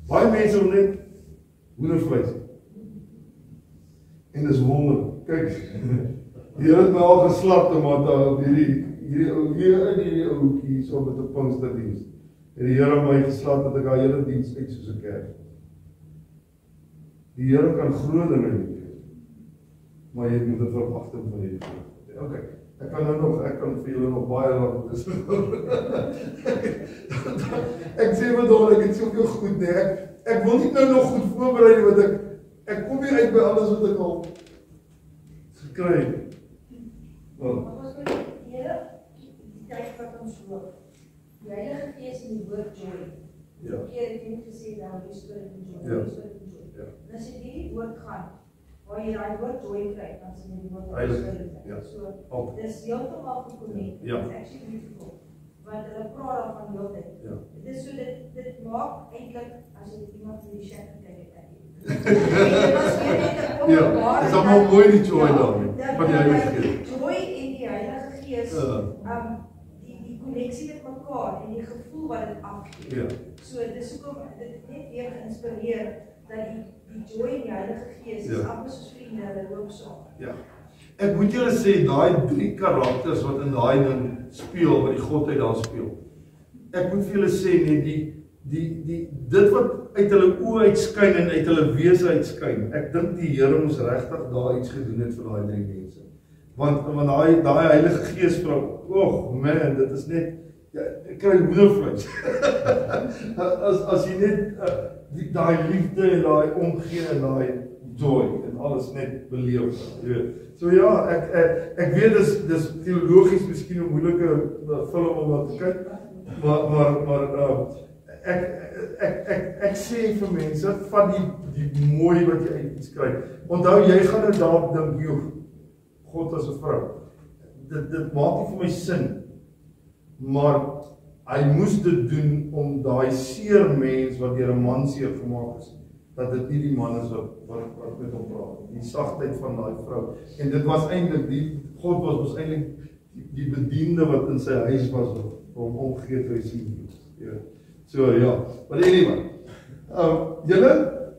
Baie mense wil net hoendervleis. En dis wonderlik. Kyk, die Here het my al geslap omdat hierdie ou hoekie so met 'n Pinksterdiens. En die Here my geslaap dat ek daai hele diens uit soos 'n kerk. Die Here kan groot dinge doen. Maar jy moet 'n verwagting van hierdie goed. Okay. Ek kan vir julle nog baie lank dis. Ek sê wat daar, ek het soveel goed nee. Ek wil nie nou nog goed voorberei want ek kom nie uit by alles wat ek al gekry het.
Here, die tyd wat ons loop. Die Heilige Gees in die woord joy.
Ja.
Keer het jy gesê daar die spirit en joy,
Ja.
die spirit en joy.
Ja.
En as jy hierdie woord gaan, waar jy daai woord joy kry, dan sien jy die woord
Heilige, ja.
So, dis heeltemal geconnect.
Ja.
It's actually beautiful. Want hulle praat daarvan die hele tyd.
Ja.
Dit is so, dit maak eintlik, as jy iemand in die chat gekyk het,
Ja, dis allemaal mooi die joy daar, van die Heilige Gees.
Joy en die Heilige Gees, die connectie met mekaar en die gevoel wat het afgeef.
Ja.
So, dis hoekom dit net weer geïnspireer, dat die joy en die Heilige Gees is amper soos vriende, hulle loop saam.
Ja. Ek moet julle sê, daai 3 karakters wat in daai ding speel, wat die Godheid daar speel. Ek moet vir julle sê, net dit wat uit hulle oë uitskyn en uit hulle wese uitskyn, ek dink die Here moes regtig daar iets gedoen het vir daai 3 mense. Want daai Heilige Gees vra, man, dit is net, ek kry hoendervleis. as jy net daai liefde en daai omgee en daai joy en alles net beleef. So ja, ek weet dis teologies miskien 'n moeilike film om na te kyk, maar ek sê vir mense, van die mooi wat jy uit iets kry. Onthou, jy gaan nou dalk dink, joh, God as 'n vrou. Dit maak nie vir my sin, maar hy moes dit doen om daai seer mens wat deur 'n man seer gemaak is, dat dit nie die man is wat met hom praat, die sagtheid van daai vrou. En dit was eintlik, God was eintlik die bediende wat in sy huis was, vir hom omgegee toe hy sien. So ja, but anyway,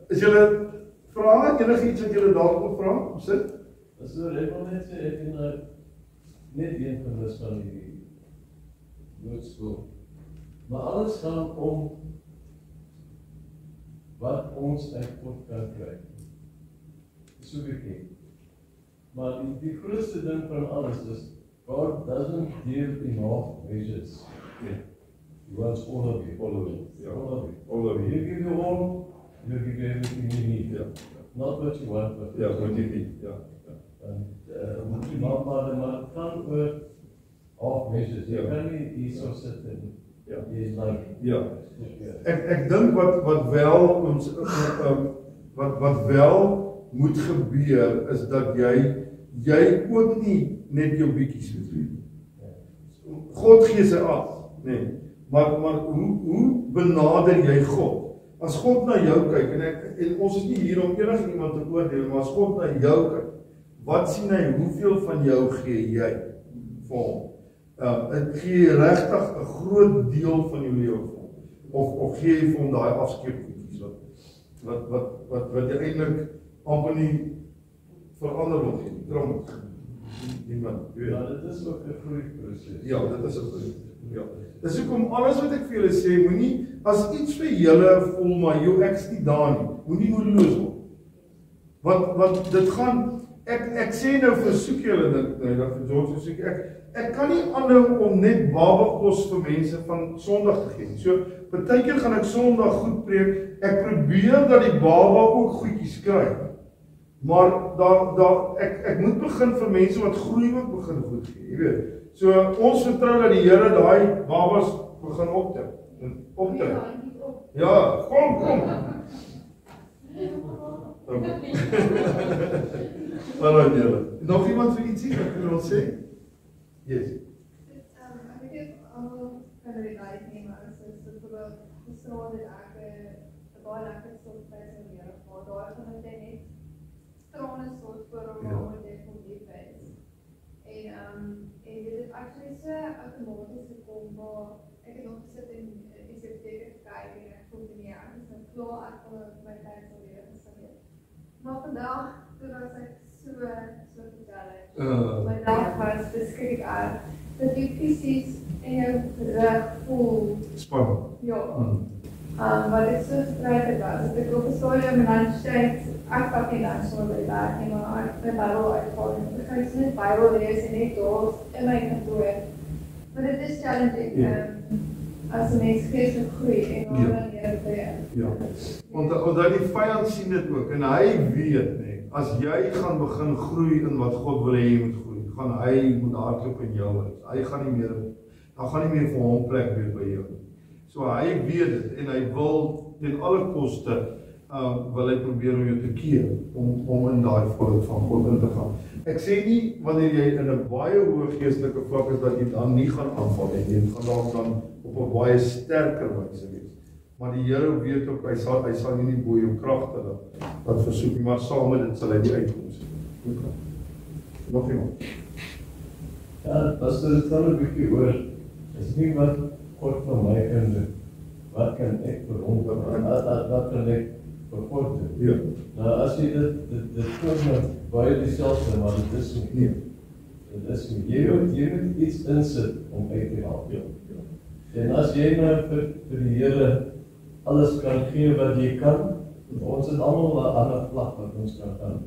is julle vrae, enigiets wat julle dalk wil vra? Sit.
So, ek wil net sê, ek het net een gewis van die noodskool. Maar alles gaan om wat ons uit God kan kry. So bekend. Maar die grootste ding van alles is, God doesn't give enough measures. He wants all of you.
All of you.
Yeah. All of you.
All of you.
He'll give you all, he'll give you everything you need.
Yeah.
Not what you want, but
what you need. Yeah.
Maar het kan oor half measures. Jy kan nie hier so sit en jy is like.
Ja. Ek dink wat wel moet gebeur is dat jy ook nie net jou bietjies moet doen. God gee sy af, nee. Maar hoe benader jy God? As God na jou kyk, en ons is nie hier om enige iemand te oordeel, maar as God na jou kyk, wat sien hy, hoeveel van jou gee jy vir hom? Het gee jy regtig 'n groot deel van jou lewe vir hom? Of gee jy vir hom daai afskeidgoedjies wat jy eintlik amper nie verander wil gee, drum niemand.
Ja, dit is ook 'n groeiproses.
Ja, dit is 'n groei. Ja. Dis hoekom alles wat ek vir julle sê, moenie as iets vir julle voel maar jou ek's nie daar nie, moenie moedeloos word. Want dit gaan ek sê nou versoek julle dit nou vir George versoek ek kan nie aanhou om net babakos vir mense van Sondag te gee. So partykeer gaan ek Sondag goed preek. Ek probeer dat die baba ook goedjies kry. Maar ek moet begin vir mense wat groei ook begin goed gee, jy weet. So ons vertrou dat die Here daai babas begin optel. Ja, kom. Hallo julle. Nog iemand vir ietsie wat jy wil sê? Yes.
Ek het almal kan relate nie, maar as ek byvoorbeeld gesien het ek 'n baie lekker soort tyd in die Here, maar daar kan ek net strone soort voor hom met dit van die tyd. En dit het actually so outomaties gekom waar ek het nog gesit en is dit kyk en ek voel nie ek is nou klaar ek wil my tyd sal weer insit. Maar vandag toe was ek so vertel. My dag was beskik uit dat jy fisies en jou rug voel
spanning.
Ja. Wat ek so gestryk was, ek op 'n stadium in lunchtyd, ek pak nie lunch so by werk nie, maar ek het Bybel uitgehaal en ek gaan net Bybel lees en net daar in my kantoor. Maar dit is challenging as 'n mens geestelik groei en dan
Ja. Want die vyand sien dit ook en hy weet as jy gaan begin groei in wat God wil hê jy moet groei, gaan hy moet hardloop in jou huis. Hy gaan nie meer vir hom plek wees by jou. So hy weet dit en hy wil ten alle koste wil hy probeer om jou te keer om in daai fout van God in te gaan. Ek sê nie wanneer jy in 'n baie hoë geestelike vlak is dat jy dan nie gaan aanval nie. Jy gaan dalk dan op 'n baie sterker wyse wees. Maar die Here weet ook hy sal nie bo jou kragte dat versoek nie, maar saam met dit sal hy die uitkoms. Nog iemand?
Ja, as dit gaan 'n bietjie oor is nie wat God van my kan doen. Wat kan ek vir hom doen? Wat kan ek vir God doen?
Ja.
Nou as jy dit kom baie dieselfde, maar dit is nie. Dit is nie. Jy moet iets insit om uit te haal. Ja. En as jy nou vir die Here alles kan gee wat jy kan. Ons het almal 'n ander vlak wat ons kan gaan.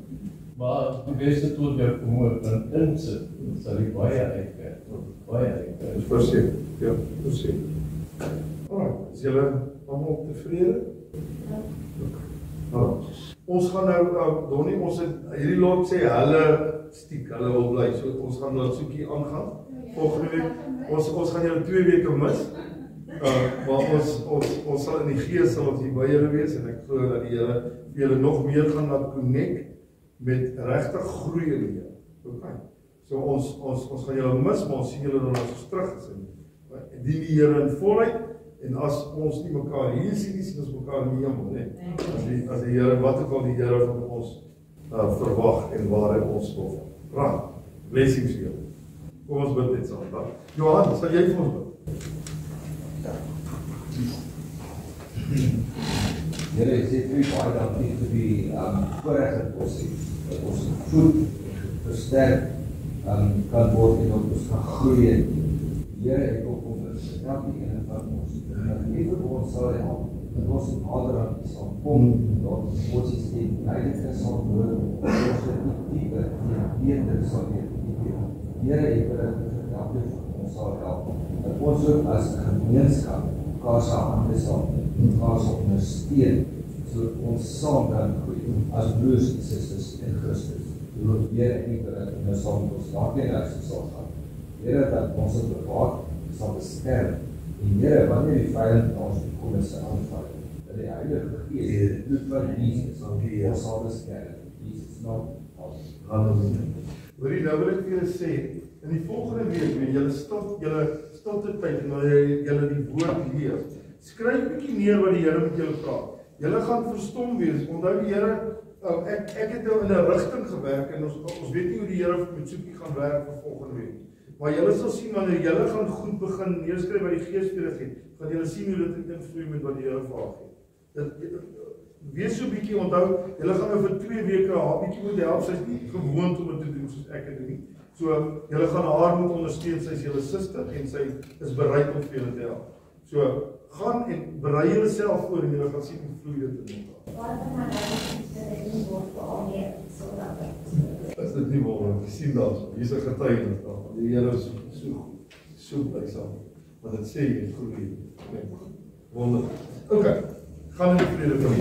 Maar die beste tot jou vermoë kan insit, sal jy baie uitwerk. Baie uitwerk.
Verseker, ja, verseker. Alright, is julle almal tevrede? Ja. Ons gaan nou, Donnie, ons het, hierdie lot sê, hulle stiek, hulle wil bly, so ons gaan dat soekie aangaan. Volgende week, ons gaan julle 2 weke mis, maar ons sal in die gees sal ons hier by julle wees, en ek glo dat die Here vir julle nog meer gaan laat connect met regtig groei in die Here. Okay. So ons gaan julle mis, maar ons sien julle dan as ons terug is. En dien die Here in volheid, en as ons nie mekaar hier sien, sien ons mekaar in die hemel, né? As die Here, wat ook al die Here van ons verwag en waar hy ons wil. Right. Blessings vir julle. Kom ons bid net saam. Johan, sal jy vir ons bid?
Here, ek sê vir u baie dankie vir die voorreg wat ons het, dat ons voed, versterk, kan word en dat ons kan groei. Here, ek wil kom vir elke een van ons, dat u vir ons sal help, dat ons nader aan u sal kom, dat ons iets die heilige sal hoor, dat ons dit dieper en beter sal leer. Here, ek wil dat elke van ons sal help, dat ons ook as gemeenskap mekaar se hande sal, mekaar sal ondersteun, sodat ons saam kan groei, as broers en susters in Christus. Here, ek wil dat ons saam met ons nageluister sal gaan. Here, dat ons het bewaak, sal beskerm. En Here, wanneer die vyand na ons kom en sy aanval, dat die Heilige Gees, bloed van Jesus, ons sal beskerm. Jesus naam.
Halleluja. Hoorie, nou wil ek vir julle sê, in die volgende week, julle stilte tyd, en julle die woord lees, skryf bietjie neer wat die Here met julle praat. Julle gaan verstom wees, onthou die Here, ek het nou in 'n rigting gewerk, en ons weet nie hoe die Here met Soekie gaan werk vir volgende week. Maar julle sal sien, wanneer julle gaan goed begin neerskryf wat die Gees vir julle gee, gaan julle sien hoe dit invloei met wat die Here vir haar gee. Wees so bietjie, onthou, julle gaan nou vir 2 weke haar bietjie moet help, sy is nie gewoond om dit te doen soos ek het doen nie. So, julle gaan haar moet ondersteun, sy is julle suster, en sy is bereid om vir julle te help. So, gaan en berei julle self voor, en julle gaan sien hoe vloei dit in mekaar.
Wat van my nie word vir al meer, so dat
As dit nie word, sien daar so, hier is 'n getuienis daarvan. Die Here is so goed, so blysaam, want dit sê jy groei. Wonderlik. Okay, gaan in die vrede van U.